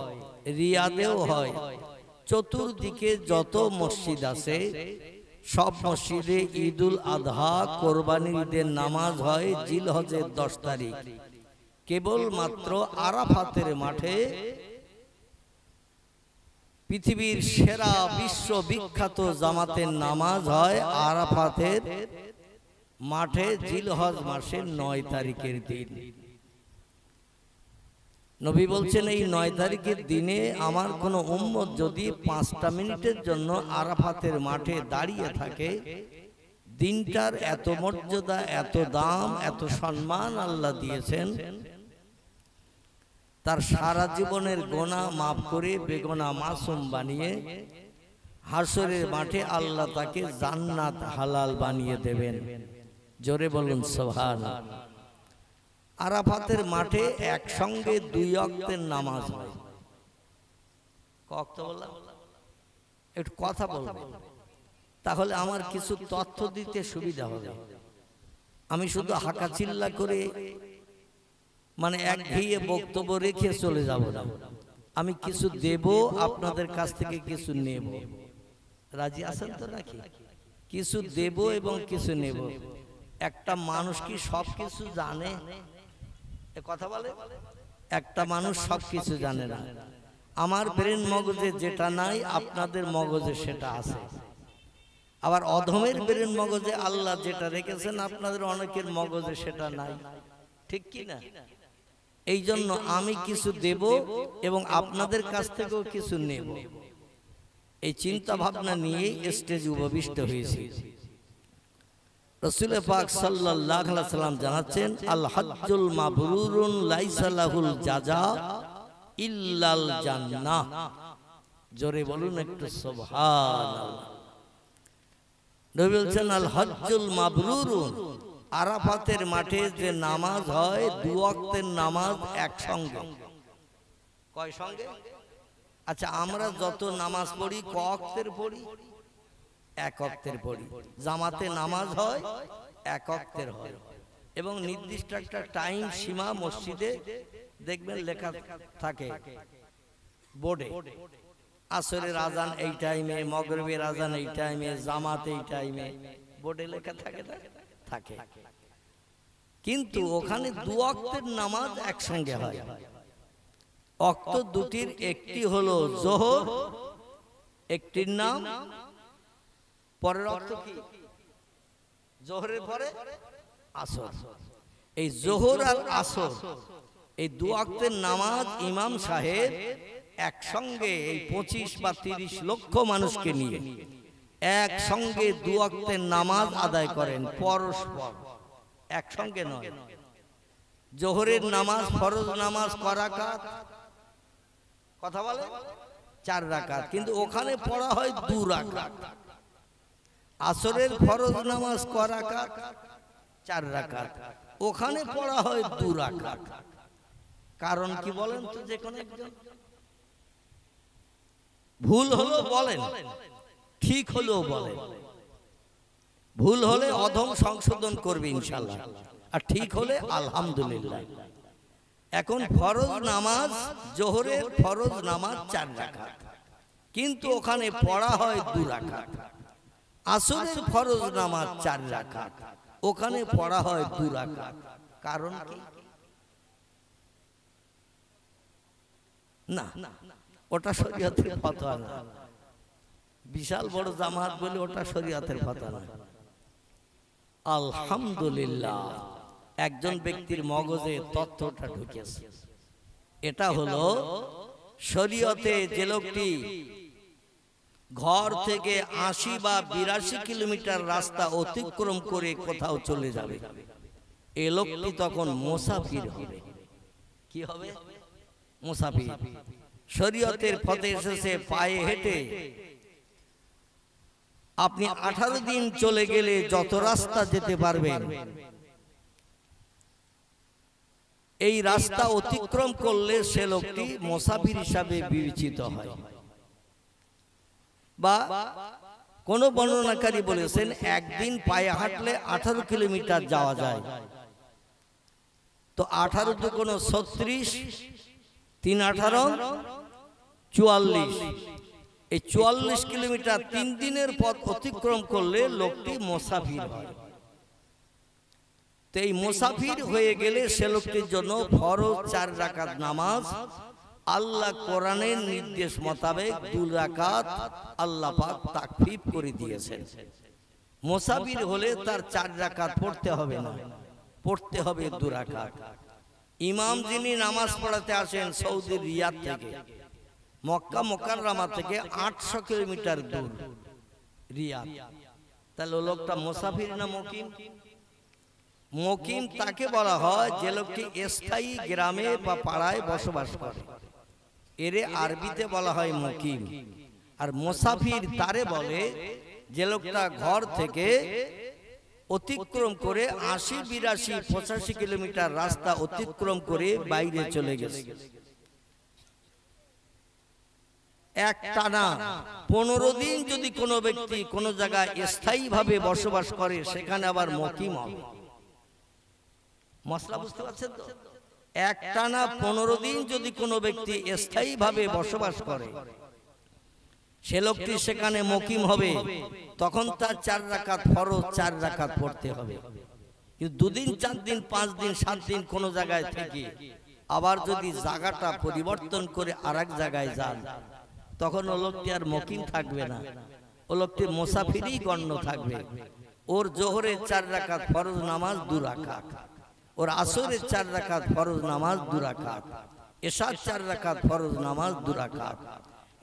রিয়াদেও হয়। চতুর্দিকে যত মসজিদ আছে সব মসজিদে ঈদুল আযহা কোরবানির ঈদের নামাজ হয় জিলহজের 10 তারিখ। কেবলমাত্র আরাফাতের মাঠে পৃথিবীর সেরা বিশ্ববিখ্যাত জামাতের নামাজ হয় আরাফাতের মাঠে জিলহজ মাসের 9 তারিখের দিন। নবী বলছেন, এই 9 তারিখের দিনে আমার কোনো উম্মত যদি 5টা মিনিটের জন্য আরাফাতের মাঠে দাঁড়িয়ে থাকে, দিনটার এত মর্যাদা, এত দাম, এত সম্মান আল্লাহ দিয়েছেন, তার সারা জীবনের গোনা মাফ করে বেগুনা মাসুম বানিয়ে হাসরের মাঠে আল্লাহ তাকে জান্নাত হালাল বানিয়ে দেবেন। জোরে বলুন সুবহানাল্লাহ। আরাফাতের মাঠে একসঙ্গে 2 ওয়াক্তের নামাজ হয়। কত বললাম? একটু কথা বলবো, তাহলে আমার কিছু তথ্য দিতে সুবিধা হবে। আমি শুধু হাঁকা চিল্লা করে মানে একঘেয়ে বক্তব্য রেখে চলে যাব না। আমি কিছু দেব, আপনাদের কাছ থেকে কিছু নেব। রাজি আছেন তো নাকি? কিছু দেব এবং কিছু নেব। একটা মানুষ কি সব কিছু জানে? এ কথা বলে। একটা মানুষ সব কিছু জানে না। আমার ব্রেন মগজে যেটা নাই, আপনাদের মগজে সেটা আছে। আবার অধমের ব্রেন মগজে আল্লাহ যেটা রেখেছেন, আপনাদের অনেকের মগজে সেটা নাই। ঠিক কি না? এই জন্য আমি কিছু দেব এবং আপনাদের কাছ থেকেও কিছু নেব। এই চিন্তা ভাবনা নিয়েই স্টেজ উপবিষ্ট হয়েছে। রাসূল পাক সাল্লাল্লাহু আলাইহি ওয়াসাল্লাম জানাচ্ছেন, আল হজ্জুল মাবরুরুন লাইসা লাহুল জাযা ইল্লাল জান্নাহ। জোরে বলুন একটু সুবহানাল্লাহ। নবী বলছেন, আল হজ্জুল মাবরুরুন, আরাফাতের মাঠে যে নামাজ হয় 2 ওয়াক্তের নামাজ একসঙ্গে। কয় সঙ্গে? আচ্ছা, আমরা যত নামাজ পড়ি ক ওয়াক্তের পড়ি? 1 ওয়াক্তের পড়ি। জামাতে নামাজ হয় 1 ওয়াক্তের হয় এবং নির্দিষ্ট একটা টাইম সীমা মসজিদে দেখবেন লেখা থাকে বোর্ডে। আসরের আজান এই টাইমে, মাগরিবের আজান এই টাইমে, জামাত এই টাইমে, বোর্ডে লেখা থাকে না? থাকে। কিন্তু ওখানে 2 ওয়াক্তের নামাজ একসঙ্গে হয়। ওয়াক্ত দুটির একটি হলো যোহর, একটির নাম পরের ওয়াক্ত কি? যোহরের পরে আসর। এই যোহর আর আসর, এই 2 ওয়াক্তের নামাজ ইমাম সাহেব একসঙ্গে এই 25 বা 30 লক্ষ মানুষকে নিয়ে একসঙ্গে 2 ওয়াক্তের নামাজ আদায় করেন পরস্পর, একসঙ্গে নয়। যোহরের নামাজ ফরজ নামাজ ক রাকাত? কথা বলে 4 রাকাত, কিন্তু ওখানে পড়া হয় 2 রাকাত। আসরের ফরজ নামাজ ক রাকাত? 4 রাকাত, ওখানে পড়া হয় 2 রাকাত। কারণ কি বলেন তো? যে কোন একজন ভুল হলো বলেন, ঠিক হলেও বলেন। ভুল হলে অধম সংশোধন করবে ইনশাআল্লাহ, আর ঠিক হলে আলহামদুলিল্লাহ। এখন ফরজ নামাজ, যোহরের ফরজ নামাজ 4 রাকাত, কিন্তু ওখানে পড়া হয় 2 রাকাত। আসরের ফরজ নামাজ 4 রাকাত, ওখানে পড়া হয় 2 রাকাত। কারণ কি? না, ওটা শরীয়তের ফতোয়া না। বিশাল বড় জামাত বলে ওটা শরীয়তের ফতোয়া না। আলহামদুলিল্লাহ, একজন ব্যক্তির মগজে তথ্যটা ঢুকেছে। এটা হলো শরীয়তে যে লোকটি ঘর থেকে ৮০ বা ৮২ কিলোমিটার রাস্তা অতিক্রম করে কোথাও চলে যাবে, এ লোকটি তখন মুসাফির হবে। কি হবে? মুসাফির। শরীয়তের পথে এসেছে পায়ে হেঁটে আপনি 18 দিন চলে গেলে যত রাস্তা যেতে পারবেন, এই রাস্তা অতিক্রম করলে সে লোকটি মুসাফির হিসাবে বিবেচিত হয়। বা কোন বর্ণনাকারী বলেছেন একদিন পায়ে হাঁটলে 18 কিলোমিটার যাওয়া যায়। তো 18 তো কোনো 36, 3 18 44, এই 44 কিলোমিটার 3 দিনের পথ অতিক্রম করলে লোকটি মুসাফির হয়। তো এই মুসাফির হয়ে গেলে সে লোকটির জন্য ফরজ 4 রাকাত নামাজ, আল্লাহ কোরআনের নির্দেশ মোতাবেক 2 রাকাত আল্লাহ পাক তাকফিফ করে দিয়েছেন। মুসাফির হলে তার 4 রাকাত পড়তে হবে না, পড়তে হবে 2 রাকাত। ইমাম যিনি নামাজ পড়াতে আসেন সৌদি রিয়াদ থেকে, মক্কা মুকাররমা থেকে 800 কিলোমিটার দূর রিয়াদ, তাহলে লোকটা মুসাফির না মুকিম? মুকিম তাকে বলা হয় যে লোকটি স্থায়ী গ্রামে বা পাড়ায় বসবাস করে, এরে আরবিতে বলা হয় মুকিম। আর মুসাফির তারে বলে যে লোকটা ঘর থেকে অতিক্রম করে 80, 82, 85 কিলোমিটার রাস্তা অতিক্রম করে বাইরে চলে গেছে। একটানা 15 দিন যদি কোনো ব্যক্তি কোনো জায়গায় স্থায়ীভাবে বসবাস করে, সেখানে আবার মুকিম হবে। মশলা বুঝতে পারছেন তো? একটানা 15 দিন যদি কোনো ব্যক্তি স্থায়ীভাবে বসবাস করে, সে লোকটি সেখানে মুকিম হবে, তখন তার 4 রাকাত ফরজ 4 রাকাত পড়তে হবে। কিন্তু 2 দিন 4 দিন 5 দিন 7 দিন কোনো জায়গায় থেকে আবার যদি জায়গাটা পরিবর্তন করে আরেক জায়গায় যান, তখন ও লোকটি আর মুকিম থাকবে না, ও লোকটি মুসাফিরই গণ্য থাকবে। ওর জোহরের 4 রাকাত ফরজ নামাজ 2 রাকাত, ওর আসরের 4 রাকাত ফরজ নামাজ 2 রাকাত, এশার 4 রাকাত ফরজ নামাজ 2 রাকাত।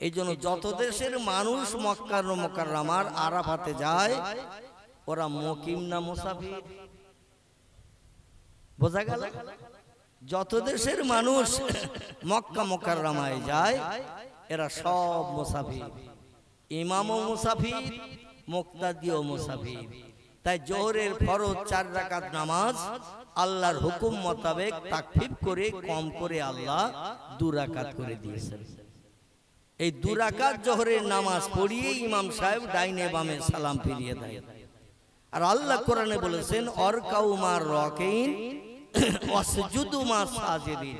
এই জন্য যত দেশের মানুষ মক্কা মুকাররমার আরাফাতে যায়, ওরা মুকিম না মুসাফির? বোঝা গেল? যত দেশের মানুষ মক্কা মুকাররমায় যায়, এরা সব মুসাফির। ইমামও মুসাফির, মুক্তাদিও মুসাফির। তাই জোহরের ফরজ 4 রাকাত নামাজ আল্লাহর হুকুম মোতাবেক তাকফিফ করে কম করে আল্লাহ 2 রাকাত করে দিয়েছেন। এই 2 রাকাত জোহরের নামাজ পড়িয়ে ইমাম সাহেব ডাইনে বামে সালাম ফিরিয়ে দেয়। আর আল্লাহ কোরআনে বলেছেন অরকাউ মার রাকিন ওয়াসজুদু মা সাজিদিন।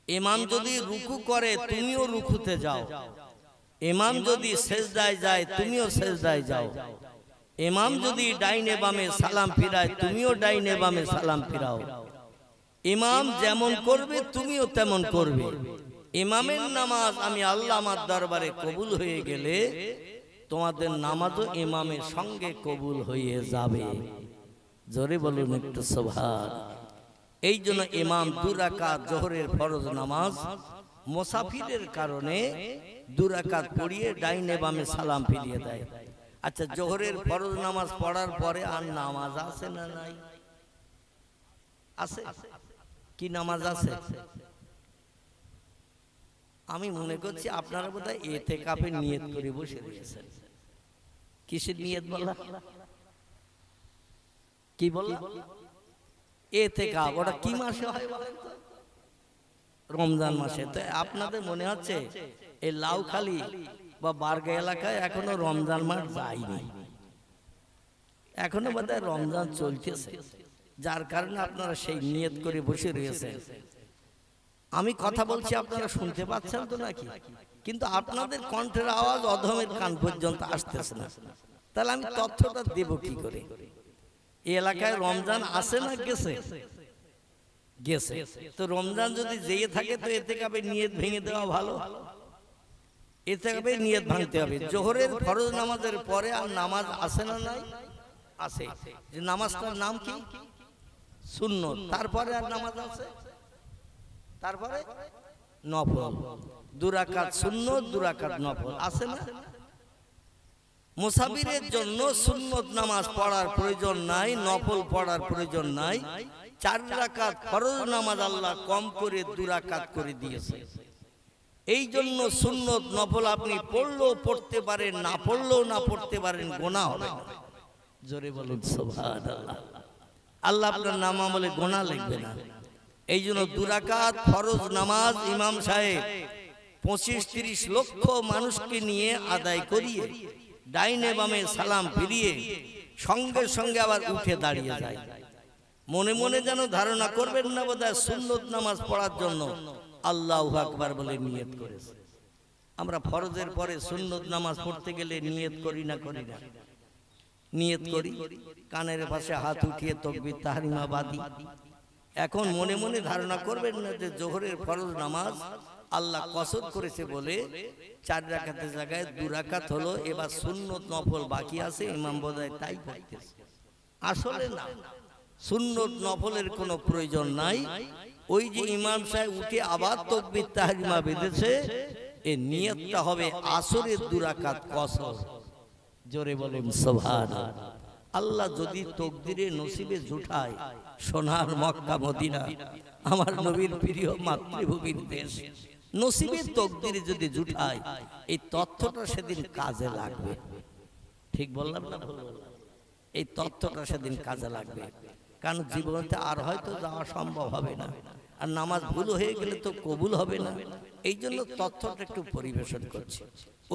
ইমাম যদি রুকু করে তুমিও রুকুতে যাও, ইমাম যদি সেজদায় যায় তুমিও সেজদায় যাও, ইমাম যদি ডাইনে বামে সালাম ফিরায় তুমিও ডাইনে বামে সালাম ফিরাও। ইমাম যেমন করবে তুমিও তেমন করবে। ইমামের নামাজ আমি আল্লাহ আমার দরবারে কবুল হয়ে গেলে তোমাদের নামাজও ইমামের সঙ্গে কবুল হয়ে যাবে। জোরে বলুন একটু সুবহান। এই জন্য ইমাম 2 রাকাত জোহরের ফরজ নামাজ মুসাফিরের কারণে 2 রাকাত পড়িয়ে ডাইনে বামে সালাম ফিরিয়ে দেয়। আচ্ছা, জোহরের ফরজ নামাজ পড়ার পরে আর নামাজ আছে না নাই? আছে। কি নামাজ আছে? আমি মনে করছি আপনারা বোধহয় ইতিকাফের নিয়ত করে বসে রয়েছেন। কিসের নিয়ত বলা? কি বলা? ইতিকাফ। ওটা কি মাসে হয় বলেন তো? রমজান মাসে। তো আপনাদের মনে হচ্ছে এই লাউখালী বা বারগা এলাকায় এখনো রমজান মাস যায়নি, এখনো বোধহয় রমজান চলতেছে, যার কারণে আপনারা সেই নিয়ত করে বসে রয়েছেন। আমি কথা বলছি আপনারা শুনতে পাচ্ছেন তো নাকি? কিন্তু আপনাদের কণ্ঠের আওয়াজ অধমের কান পর্যন্ত আসতেছে না। তাহলে আমি তথ্যটা দেব কি করে? এই এলাকায় রমজান আছে না গেছে? গেছে। তো রমজান যদি যেয়ে থাকে তো ইতিকাফের নিয়ত ভেঙে দেওয়া ভালো। ইতিকাফের নিয়ত ভাঙতে হবে। জোহরের ফরজ নামাজের পরে আর নামাজ আছে না নাই? আছে। যে নামাজটার নাম কি? সুন্নত। তারপরে আর নামাজ আছে? তারপরে নফল, 2 রাকাত সুন্নত 2 রাকাত নফল আছে না? মুসাফিরের জন্য সুন্নত নামাজ পড়ার প্রয়োজন নাই, নফল পড়ার প্রয়োজন নাই। 4 রাকাত ফরজ নামাজ আল্লাহ কম করে 2 রাকাত করে দিয়েছে। এই জন্য সুন্নত নফল আপনি পড়লেও পড়তে পারেন, না পড়লেও না পড়তে পারেন, গুনাহ হবে না। জোরে বলুন সুবহানাল্লাহ। আল্লাহ আপনার নাম আমলে গুনাহ লিখবে না। এই জন্য 2 রাকাত ফরজ নামাজ ইমাম সাহেব 25-30 লক্ষ মানুষকে নিয়ে আদায় করিয়ে ডাইনে বামে সালাম ফিরিয়ে সঙ্গে সঙ্গে আবার উঠে দাঁড়িয়ে যায়। মনে মনে যেন ধারণা করবেন না বোধহয় সুন্নত নামাজ পড়ার জন্য আল্লাহু আকবার বলে নিয়ত করেছে। আমরা ফরজের পরে সুন্নত নামাজ পড়তে গেলে নিয়ত করি না? করি না? নিয়ত করি, কানের পাশে হাত উঠিয়ে তাকবীর তাহরিমা বাদি। এখন মনে মনে ধারণা করবেন না যে জোহরের ফরজ নামাজ আল্লাহ কসর করেছে বলে 4 রাকাতের জায়গায় 2 রাকাত হলো, এবার সুন্নত নফল বাকি আছে, ইমাম বোধহয় তাই পড়তেছে। আসলে না, সুন্নত নফলের কোনো প্রয়োজন নাই। ওই যে ইমাম সাহেব উঠে আবার তাকবীর তাহরিমা বেঁধেছে, এই নিয়তটা হবে আসরের 2 রাকাত কসর। জোরে বলেন সুবহানাল্লাহ। আল্লাহ যদি তকদিরে নসিবে জুটায়, সোনার মক্কা মদিনা আমার নবীর প্রিয় মাতৃভূমির দেশ, নসিবের তকদিরে যদি জুটায়, এই তথ্যটা সেদিন কাজে লাগবে। ঠিক বললাম না? এই তথ্যটা সেদিন কাজে লাগবে। কারণ জীবনে আর হয়তো যাওয়া সম্ভব হবে না, আর নামাজ ভুল হয়ে গেলে তো কবুল হবে না। এই জন্য তথ্যটা একটু পরিবেশন করছি।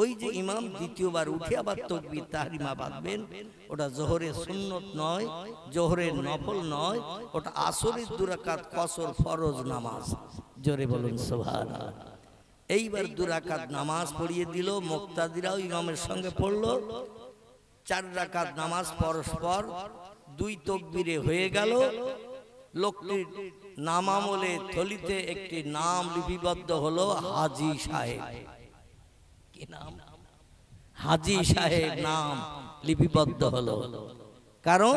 ওই যে ইমাম দ্বিতীয়বার উঠে আবার তাকবীর তাহরিমা বাঁধবেন, ওটা জোহরের সুন্নত নয়, জোহরের নফল নয়, ওটা আসরের 2 রাকাত কসর ফরজ নামাজ। জোরে বলুন সুবহানাল্লাহ। এইবার 2 রাকাত নামাজ পড়িয়ে দিল, মুক্তাদিরাও ইমামের সঙ্গে পড়লো। 4 রাকাত নামাজ পরস্পর 2 তাকবীরে হয়ে গেল। লোকটির নাম আমলে থলিতে একটি নাম লিপিবদ্ধ হলো হাজী সাহেব। কি নাম? হাজী সাহেব নাম লিপিবদ্ধ হলো। কারণ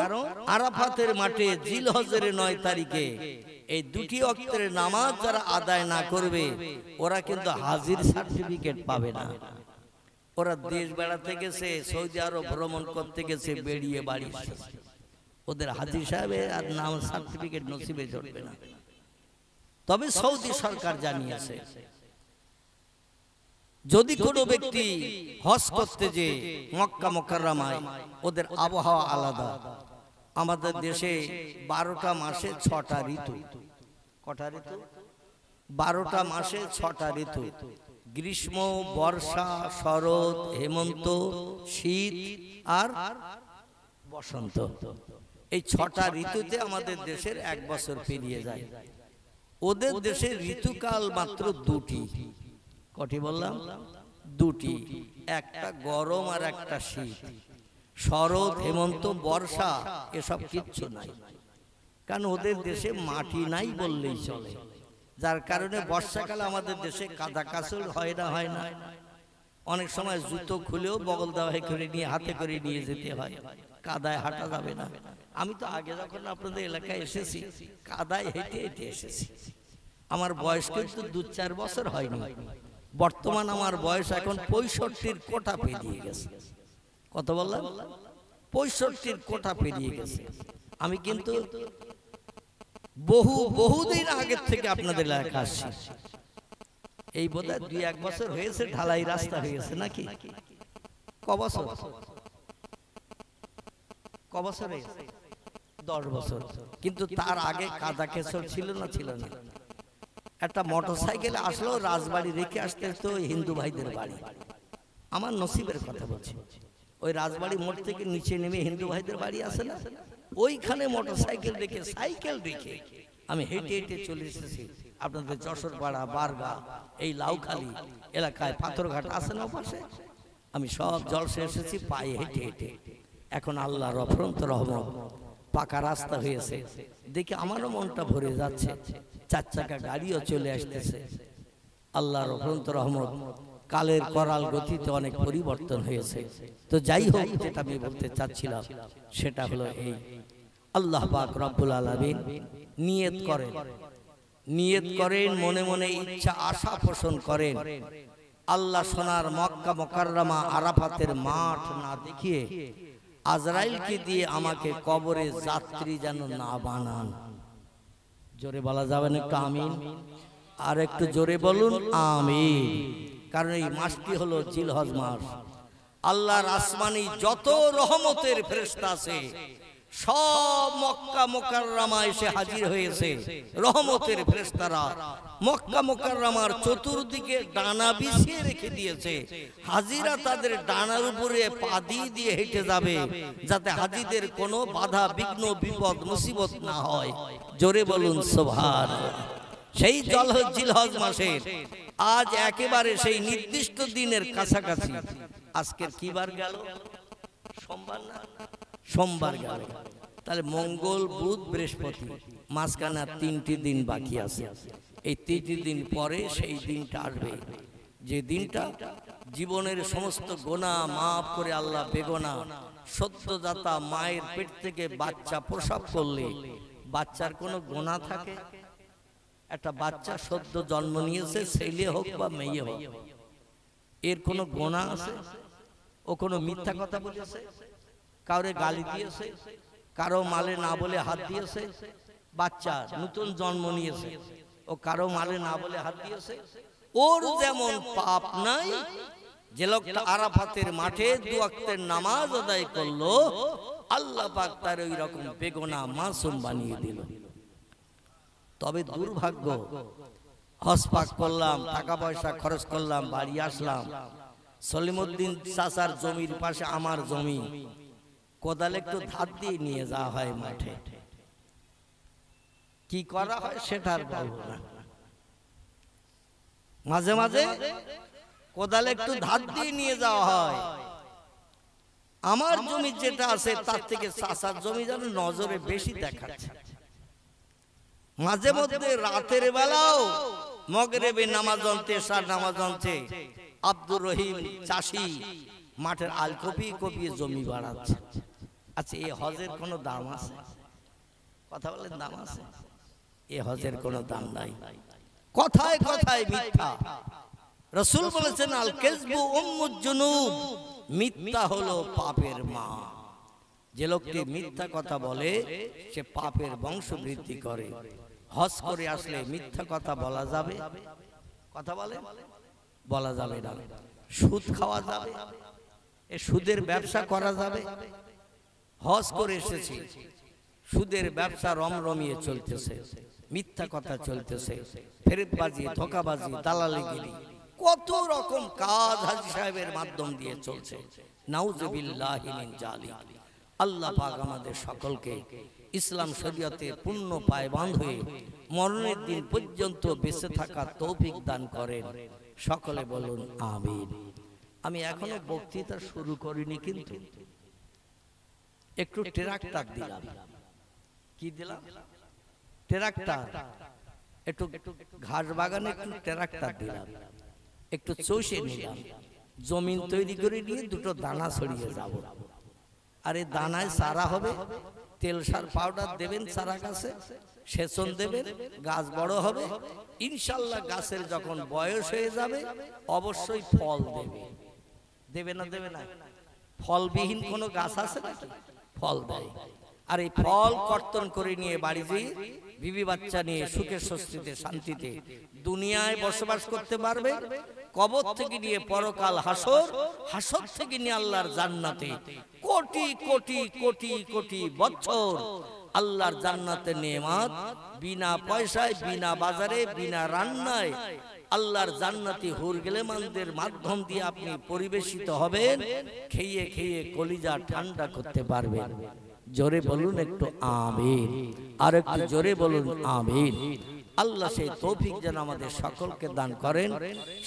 আরাফাতের মাঠে জিলহজের 9 তারিখে এই 2টি ওয়াক্তের নামাজ যারা আদায় না করবে, ওরা কিন্তু হাজির সার্টিফিকেট পাবে না। ওরা দেশ বেড়াতে গেছে, সৌদি আরব ভ্রমণ করতে গেছে, বেরিয়ে বাড়ি এসেছে, ওদের হাজী সাহেবের আর নাম সার্টিফিকেট নসিবে জড়বে না। তবে সৌদি সরকার জানিয়েছে, যদি কোনো ব্যক্তি হজ করতে যে মক্কা মুকাররমায়, ওদের আবহাওয়া আলাদা। আমাদের দেশে 12টা মাসে 6টা ঋতু। কটা ঋতু? 12টা মাসে 6টা ঋতু। গ্রীষ্ম, বর্ষা, শরৎ, হেমন্ত, শীত আর বসন্ত। এই 6টা ঋতুতে আমাদের দেশের 1 বছর পেরিয়ে যায়। ওদের দেশের ঋতুকাল মাত্র 2টি। কটি বললাম? 2টি। একটা গরম আর একটা শীত। শরৎ, হেমন্ত, বর্ষা এসব কিচ্ছু নাই, কারণ ওদের দেশে মাটি নাই বললেই চলে। যার কারণে বর্ষাকালে আমাদের দেশে কাদা কাসর হয় না, হয় না। অনেক সময় জুতো খুলেও বগল দাওয়াই করে নিয়ে হাতে করে নিয়ে যেতে হয়, কাদায় হাঁটা যাবে না। আমি তো আগে যখন আপনাদের এলাকায় এসেছি, কাদায় হেঁটে হেঁটে এসেছি। আমার বয়স কিন্তু 2-4 বছর হয়নি। বর্তমান আমার বয়স এখন 65-র কোটা পেরিয়ে গেছে। কত বললাম? 65-র কোটা পেরিয়ে গেছে। আমি কিন্তু বহুদিন আগের থেকে আপনাদের এলাকা আসছি। এই বোধহয় 2-1 বছর হয়েছে ঢালাই রাস্তা হয়েছে নাকি? ক বছর? ক বছর হয়েছে? 10 বছর। কিন্তু তার আগে কাদা কেসর ছিল না? ছিল না। একটা মোটরসাইকেল আসলো, রাজবাড়ি রেখে আসতে তো হিন্দু ভাইদের বাড়ি। আমার নসিবের কথা বলছি, ওই রাজবাড়ি মোড় থেকে নিচে নেমে হিন্দু ভাইদের বাড়ি আছে না, ওইখানে মোটরসাইকেল রেখে, সাইকেল রেখে আমি হেঁটে হেঁটে চলে এসেছি আপনাদের যশোর পাড়া, বারগা, এই লাউখালী এলাকায় পাথরঘাট আছে না পাশে, আমি সব জলসে এসেছি পায়ে হেঁটে হেঁটে। এখন আল্লাহর অফরন্ত রহমত, পাকা রাস্তা হয়েছে দেখে আমারও মনটা ভরে যাচ্ছে। 4 চাকা গাড়িও চলে আসতেছে। আল্লাহর অফরন্ত রহমত, কালের করাল গতিতে অনেক পরিবর্তন হয়েছে। তো যাই হোক, যেটা আমি বলতে চাচ্ছিলাম সেটা হলো এই, আল্লাহ পাক রব্বুল আলামিন নিয়ত করেন নিয়ত করেন, মনে মনে ইচ্ছা আশা পোষণ করেন, আল্লাহ সোনার মক্কা মুকাররমা আরাফাতের মাঠ না দেখিয়ে আজরাইলকে দিয়ে আমাকে কবরে যাত্রী যেন না বানান। জোরে বলা যাবে না একটু আমিন? আর একটু জোরে বলুন আমিন। কারণ এই মাসটি হলো জিলহজ মাস। আল্লাহর আসমানি যত রহমতের ফেরেশতা আছে সব মক্কা মুকাররমা এসে হাজির হয়েছে। রহমতের ফেরেশতারা মক্কা মুকাররমার চতুর্দিকে ডানা বিছিয়ে রেখে দিয়েছে। হাজিরা তাদের ডানার উপরে পা দিয়ে হেঁটে যাবে, যাতে হাজিদের কোনো বাধা বিঘ্ন বিপদ মুসিবত না হয়। জোরে বলুন সুবহানাল্লাহ। সেই জিলহজ মাসের আজ একেবারে সেই নির্দিষ্ট দিনের কাছাকাছি। আজকের কি বার গেল? সোমবার না? সোমবার গেল। তাহলে মঙ্গল, বুধ, বৃহস্পতি, মাঝখানে 3টি দিন বাকি আছে। এই 3টি দিন পরে সেই দিনটা আসবে, যে দিনটা জীবনের সমস্ত গোনা মাফ করে আল্লাহ বেগোনা সদ্যজাতা মায়ের পেট থেকে বাচ্চা প্রসব করলে বাচ্চার কোনো গোনা থাকে? একটা বাচ্চা সদ্য জন্ম নিয়েছে, ছেলে হোক বা মেয়ে হোক, এর কোনো গোনা আছে? ও কোনো মিথ্যা কথা বলেছে? কাউরে গালি দিয়েছে? কারো মালে না বলে হাত দিয়েছে? বাচ্চা নতুন জন্ম নিয়েছে, ও কারো মালে না বলে হাত দিয়েছে? ওর যেমন পাপ নাই, যে লোকটা আরাফাতের মাঠে 2 ওয়াক্তের নামাজ আদায় করলো, আল্লাহ পাক তার ওই রকম বেগুনা মাসুম বানিয়ে দিল। তবে দুর্ভাগ্য, হজ পাক করলাম, টাকা পয়সা খরচ করলাম, বাড়ি আসলাম, সলিমউদ্দিন চাচার জমির পাশে আমার জমি, কোদাল একটু ধার দিয়ে নিয়ে যাওয়া হয় মাঠে। কি করা হয় সেটা আর বলবো না। মাঝে মাঝে কোদাল একটু ধার দিয়ে নিয়ে যাওয়া হয়। আমার জমি যেটা আছে তার থেকে চাচার জমি যেন নজরে বেশি দেখাচ্ছে। মাঝে মধ্যে রাতের বেলাও মগরিবে নামাজ অন্তে, এশার নামাজ অন্তে আব্দুর রহিম চাষি মাঠের আল কপিয়ে জমি বাড়াচ্ছে। আচ্ছা, এই হজের কোনো দাম আছে? কথা বলেন, দাম আছে? এই হজের কোনো দাম নাই। কথায় কথায় মিথ্যা। রাসূল বলেছেন, আল কিযবু উম্মুজ জুনুব, মিথ্যা হলো পাপের মা। যে লোকটি মিথ্যা কথা বলে সে পাপের বংশ বৃদ্ধি করে। হজ করে আসলে মিথ্যা কথা বলা যাবে? কথা বলে বলা যাবে না। সুদ খাওয়া যাবে? এ সুদের ব্যবসা করা যাবে? হজ করে এসেছি, সুদের ব্যবসা রমরমিয়ে চলতেছে, মিথ্যা কথা চলতেছে, ফেরতবাজি, ধোঁকাবাজি, দালালিগিরি, কত রকম কাজ হাজী সাহেবের মাধ্যম দিয়ে চলছে। নাউজুবিল্লাহি মিন জালিক। আল্লাহ পাক আমাদের সকলকে ইসলাম শরীয়তে পূর্ণ পায়বান্দ হয়ে মরণের দিন পর্যন্ত বেঁচে থাকার তৌফিক দান করেন। সকলে বলুন আমিন। আমি এখনো বক্তৃতা শুরু করিনি, কিন্তু একটু ট্রাক্টর দিলাম। কি দিলাম? ট্রাক্টর। একটু ঘাস বাগানে একটু ট্রাক্টর দিলাম, একটু চষে নিলাম, জমিন তৈরি করে নিয়ে 2টো দানা ছড়িয়ে যাব। আর এই দানায় চারা হবে, তেল সার পাউডার দেবেন চারা গাছে, সেচন দেবেন, গাছ বড় হবে। ইনশাল্লাহ গাছের যখন বয়স হয়ে যাবে অবশ্যই ফল দেবে। দেবে না? দেবে না? ফলবিহীন কোনো গাছ আছে নাকি? ফল দেয়। আর এই ফল কর্তন করে নিয়ে বাড়ি যেয়ে বিবি বাচ্চা নিয়ে সুখে স্বস্তিতে শান্তিতে দুনিয়ায় বসবাস করতে পারবে। কবর থেকে নিয়ে পরকাল হাসর, হাসর থেকে নিয়ে আল্লাহর জান্নাতে কোটি কোটি কোটি কোটি বছর আল্লাহর জান্নাতের নেয়ামত বিনা পয়সায়, বিনা বাজারে, বিনা রান্নায় আল্লাহর জান্নাতি হুর গেলেমানদের মাধ্যম দিয়ে আপনি পরিবেশিত হবেন। খেয়ে খেয়ে কলিজা ঠান্ডা করতে পারবেন। জোরে বলুন একটু আমিন। আর একটু জোরে বলুন আমিন। আল্লাহ সেই তৌফিক যেন আমাদের সকলকে দান করেন।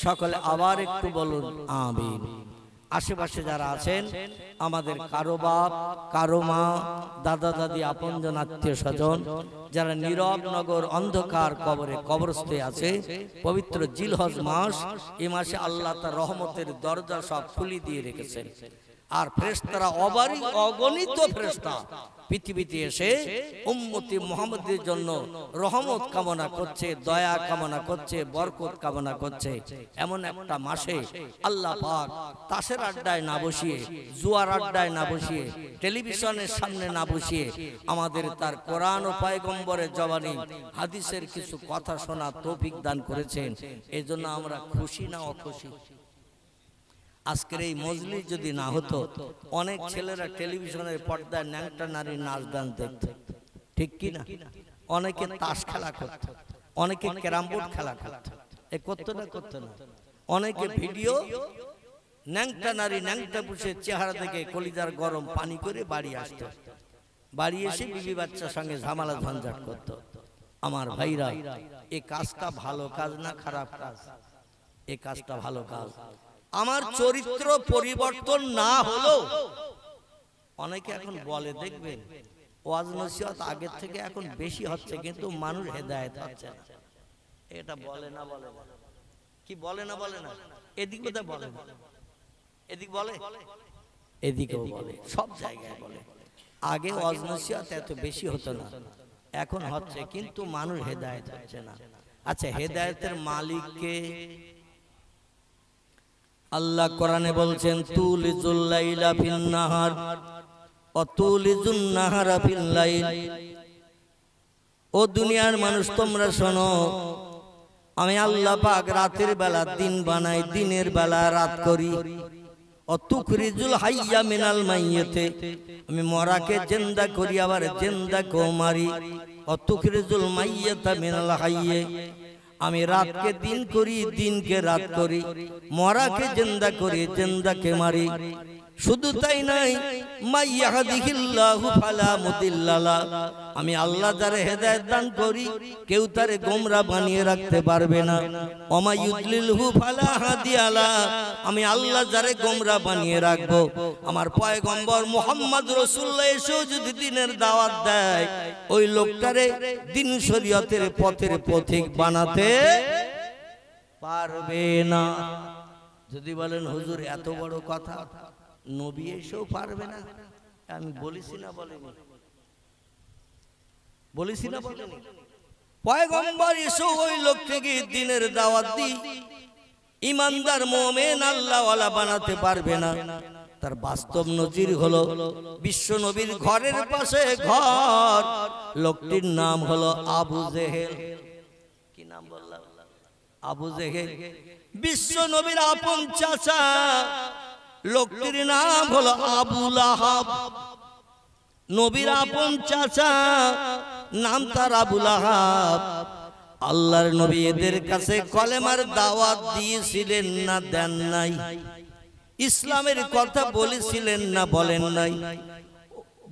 সকলে আবার একটু বলুন আমিন। আশেপাশে যারা আছেন, আমাদের কারো বাপ, কারো মা, দাদা দাদি, আপনজন, আত্মীয় স্বজন যারা নীরব নগর অন্ধকার কবরে কবরস্থ আছে, পবিত্র জিলহজ মাস, এই মাসে আল্লাহ তার রহমতের দরজা সব খুলে দিয়ে রেখেছেন। আর ফেরেশতারা অগণিত ফেরেশতা পৃথিবীতে এসে উম্মতি মুহাম্মদের জন্য রহমত কামনা করছে, দয়া কামনা করছে, বরকত কামনা করছে। এমন একটা মাসে আল্লাহ পাক তাসের আড্ডায় না বসিয়ে, জুয়ার আড্ডায় না বসিয়ে, টেলিভিশনের সামনে না বসিয়ে আমাদের তার কোরআন ও পয়গম্বরের জবানি হাদিসের কিছু কথা শোনা তৌফিক দান করেছেন। এজন্য আমরা খুশি না অখুশি? আজকের এই মজলিস যদি না হতো, অনেক ছেলেরা টেলিভিশনের পর্দায় ন্যাংটা নারীর নাচ গান দেখত, ঠিক কি না? অনেকে তাস খেলা করত, অনেকে ক্যারাম বোর্ড খেলা করত, এ করতো না? করতো না? অনেকে ভিডিও ন্যাংটা নারী ন্যাংটা পুষে চেহারা থেকে কলিজার গরম পানি করে বাড়ি আসত, বাড়ি এসে বিবি বাচ্চার সঙ্গে ঝামেলা ঝঞ্ঝাট করত। আমার ভাইরা, এই কাজটা ভালো কাজ না খারাপ কাজ? এই কাজটা ভালো কাজ। আমার চরিত্র পরিবর্তন না হলো, অনেকে এখন বলে, দেখবেন ওয়াজ নসিহত আগের থেকে এখন বেশি হচ্ছে, কিন্তু মানুষ হেদায়েত হচ্ছে না। এটা বলে না? বলে না? কি বলে না? বলে না? এদিক কোথায় বলে না? এদিক বলে, এদিকেও বলে, সব জায়গায় বলে। আগে ওয়াজ নসিহত এত বেশি হতো না, এখন হচ্ছে, কিন্তু মানুষ হেদায়েত হচ্ছে না। আচ্ছা, হেদায়েতের মালিক কে? আল্লাহ কোরআনে বলছেন, তুলিজুল লাইলা ফিন নাহার ওয়া তুলিজুন নাহারা ফিল লাইল। ও দুনিয়ার মানুষ, তোমরা শোনো, আমি আল্লাহ পাক রাতের বেলা দিন বানাই, দিনের বেলা রাত করি। ও তুখরিজুল হাইয়া মিনাল মাইয়াতে, আমি মরাকে জিন্দা করি, আবার জিন্দাকে মারি। ও তুখরিজুল মাইয়াতা মিনাল হাইয়ে, আমি রাতকে দিন করি, দিনকে রাত করি, মরাকে জিন্দা করি, জিন্দাকে মারি। শুধু তাই নাই, মাইয়াহদিহিল্লাহু ফালা মুদিল্লা লাহ, আমি আল্লাহ যারে হেদায়েত দান করি, কেউ তারে গোমরা বানিয়ে রাখতে পারবে না। ওমা ইউদলিলহু ফালা হাদিয়া লাহ, আমি আল্লাহ যারে গোমরা বানিয়ে রাখবো। আমার পয়গম্বর মুহাম্মদ রাসূলুল্লাহ এসেও যদি দিনের দাওয়াত দেয়, ওই লোকটারে দিন শরীয়তের পথের পথিক বানাতে পারবে না। যদি বলেন হুজুর এত বড় কথা, নবী এসেও পারবে না, আমি বলেছি না? বলেনি? বলেছি না? বলেনি? পয়গম্বর এসেও ওই লোকটাকে দিনের দাওয়াত দি ইমানদার মুমিন আল্লাহওয়ালা বানাতে পারবে না। তার বাস্তব নজির হলো বিশ্ব নবীর ঘরের পাশে ঘর, লোকটির নাম হলো আবু জেহেল। কি নাম বললাম? আবু জেহেল। বিশ্ব নবীর আপন চাচা, লোকটির নাম হলো আবু লাহাব। নবীর আপন চাচা, নাম তার আবু লাহাব। আল্লাহর নবী এদের কাছে কলেমার দাওয়াত দিয়েছিলেন না দেন নাই? ইসলামের কথা বলেছিলেন না বলেন নাই?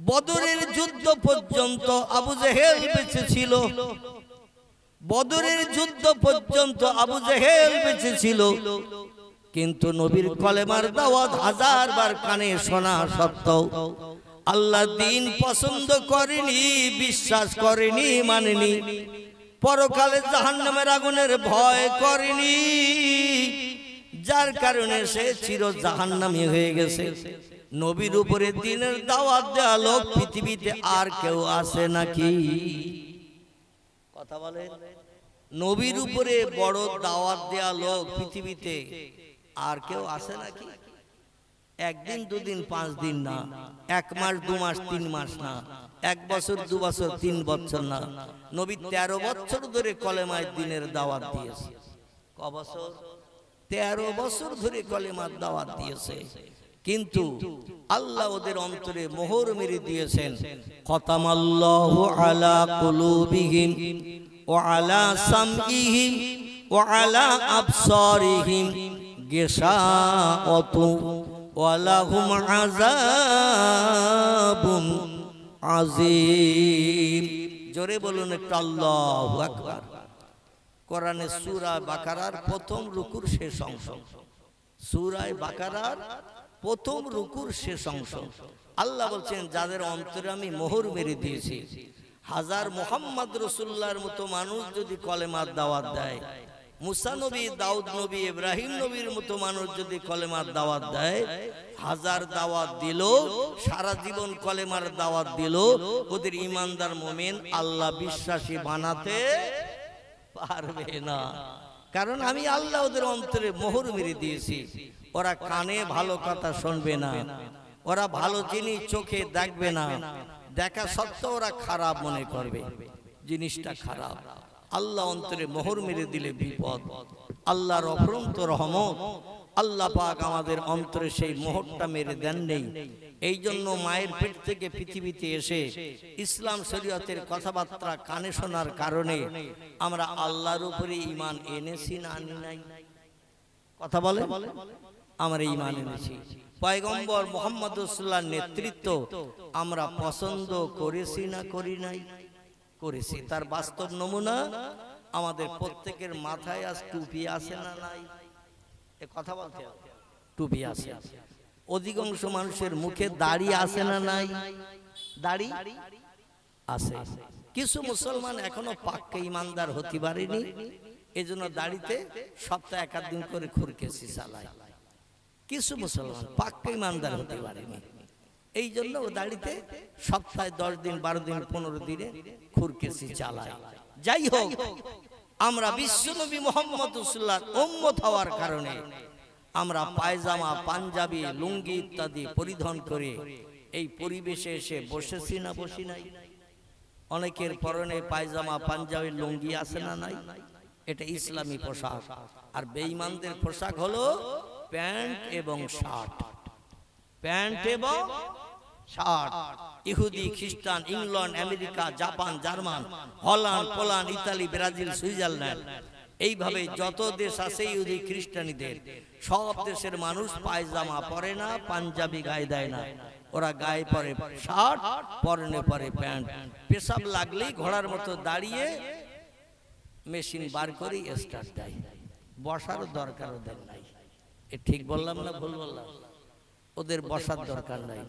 বদরের যুদ্ধ পর্যন্ত আবু জেহেল বেঁচে ছিল, বদরের যুদ্ধ পর্যন্ত আবু জেহেল বেঁচে ছিল, কিন্তু নবীর কলেমার দাওয়াত হাজারবার কানে শোনা সত্ত্বেও আল্লাহ দ্বীন পছন্দ করেনি, বিশ্বাস করেনি, মানেনি। পরকালে জাহান্নামের আগুনের ভয় করেনি, যার কারণে সে চির জাহান্নামী হয়ে গেছে। নবীর উপরে দ্বীনের দাওয়াত দেওয়া লোক পৃথিবীতে আর কেউ আছে নাকি? কথা বলে। নবীর উপরে বড় দাওয়াত দেওয়া লোক পৃথিবীতে আর কেউ আছে নাকি? একদিন, দুদিন, 5 দিন না, 1 মাস, 2 মাস, 3 মাস না, 1 বছর, 2 বছর, 3 বছর না। নবী 13 বছর ধরে কলেমায় দ্বীনের দাওয়াত দিয়েছে। ক বছর? 13 বছর ধরে কলেমার দাওয়াত দিয়েছে। কিন্তু আল্লাহ ওদের অন্তরে মোহর মেরে দিয়েছেন। খতামাল্লাহু আলা কুলুবিহিম ওয়া আলা সামইহিম ওয়া আলা আবসারিহিম গিশাওয়াতু ওয়া লাহুম আযাবুন আযীম। জোরে বলুন একটা আল্লাহু আকবার। কোরআনে সূরা বাকারার প্রথম রুকুর শেষ অংশ, সূরা বাকারার প্রথম রুকুর শেষ অংশ। আল্লাহ বলছেন, যাদের অন্তরে আমি মোহর মেরে দিয়েছি। হাজার মুহাম্মদ রাসূলুল্লাহর মতো মানুষ যদি কলেমার দাওয়াত দেয়, মুসা নবী, দাউদ নবী, ইব্রাহিম নবীর মতো মানুষ যদি কলেমার দাওয়াত দেয়, হাজার দাওয়াত দিল, সারা জীবন কলেমার দাওয়াত দিল, ওদের ইমানদার মুমিন আল্লাহ বিশ্বাসী বানাতে পারবে না। কারণ আমি আল্লাহ ওদের অন্তরে মোহর মেরে দিয়েছি। ওরা কানে ভালো কথা শুনবে না, ওরা ভালো জিনিস চোখে দেখবে না, দেখা সত্ত্বেও ওরা খারাপ মনে করবে, জিনিসটা খারাপ। আল্লাহ অন্তরে মোহর মেরে দিলে বিপদ। আল্লাহর অফুরন্ত রহমত, আল্লাহ পাক আমাদের অন্তরে সেই মোহরটা মেরে দেন নেই। এই জন্য মায়ের পেট থেকে পৃথিবীতে এসে ইসলাম শরীয়তের কথাবার্তা কানে শোনার কারণে আমরা আল্লাহর উপরে ঈমান এনেছি না আনি নাই? কথা বলে, আমরা ঈমান এনেছি। পয়গম্বর মুহাম্মদ রাসূলুল্লাহর নেতৃত্ব আমরা পছন্দ করেছি না করি নাই? করেছি। তার বাস্তব নমুনা আমাদের প্রত্যেকের মাথায় আজ টুপি আছে না নাই? এ কথা বলতে হবে, টুপি আছে। অধিকাংশ মানুষের মুখে দাড়ি আছে না নাই? দাড়ি আছে। কিছু মুসলমান এখনো পাক্কা ইমানদার হতে পারেনি, এজন্য দাড়িতে সপ্তাহে এক দিন করে খুরকেসি চালায়। কিছু মুসলমান পাক্কা ইমানদার হতে পারেনি, এই জন্য ও দাড়িতে সপ্তাহে 10 দিন 12 দিন 15 দিনে খুরকেসি চালায়। যাই হোক, আমরা বিশ্বনবী মুহাম্মদ রাসূলুল্লাহর উম্মত হওয়ার কারণে আমরা পায়জামা, পাঞ্জাবি, লুঙ্গি ইত্যাদি পরিধান করে এই পরিবেশে এসে বসেছি না বসি নাই? অনেকের পরনে পায়জামা, পাঞ্জাবি, লুঙ্গি আছে না নাই? এটা ইসলামী পোশাক। আর বেঈমানদের পোশাক হলো প্যান্ট এবং শার্ট, প্যান্ট এবং শার্ট। ইহুদি, খ্রিস্টান, England, America, Japan, German, Holland, Poland, Italy, Brazil, Switzerland, এইভাবে যত দেশ আছে ইহুদি খ্রিস্টানীদের, সব দেশের মানুষ পায়জামা পরে না, পাঞ্জাবি গায়ে দেয় না। ওরা গায়ে পরে শার্ট, পরনে পরে প্যান্ট। পেশাব লাগলেই ঘোড়ার মতো দাঁড়িয়ে মেশিন বার করে স্টার্ট দেয়, বসার দরকার ওদের নাই। এ ঠিক বললাম না ভুল বললাম? ওদের বসার দরকার নাই।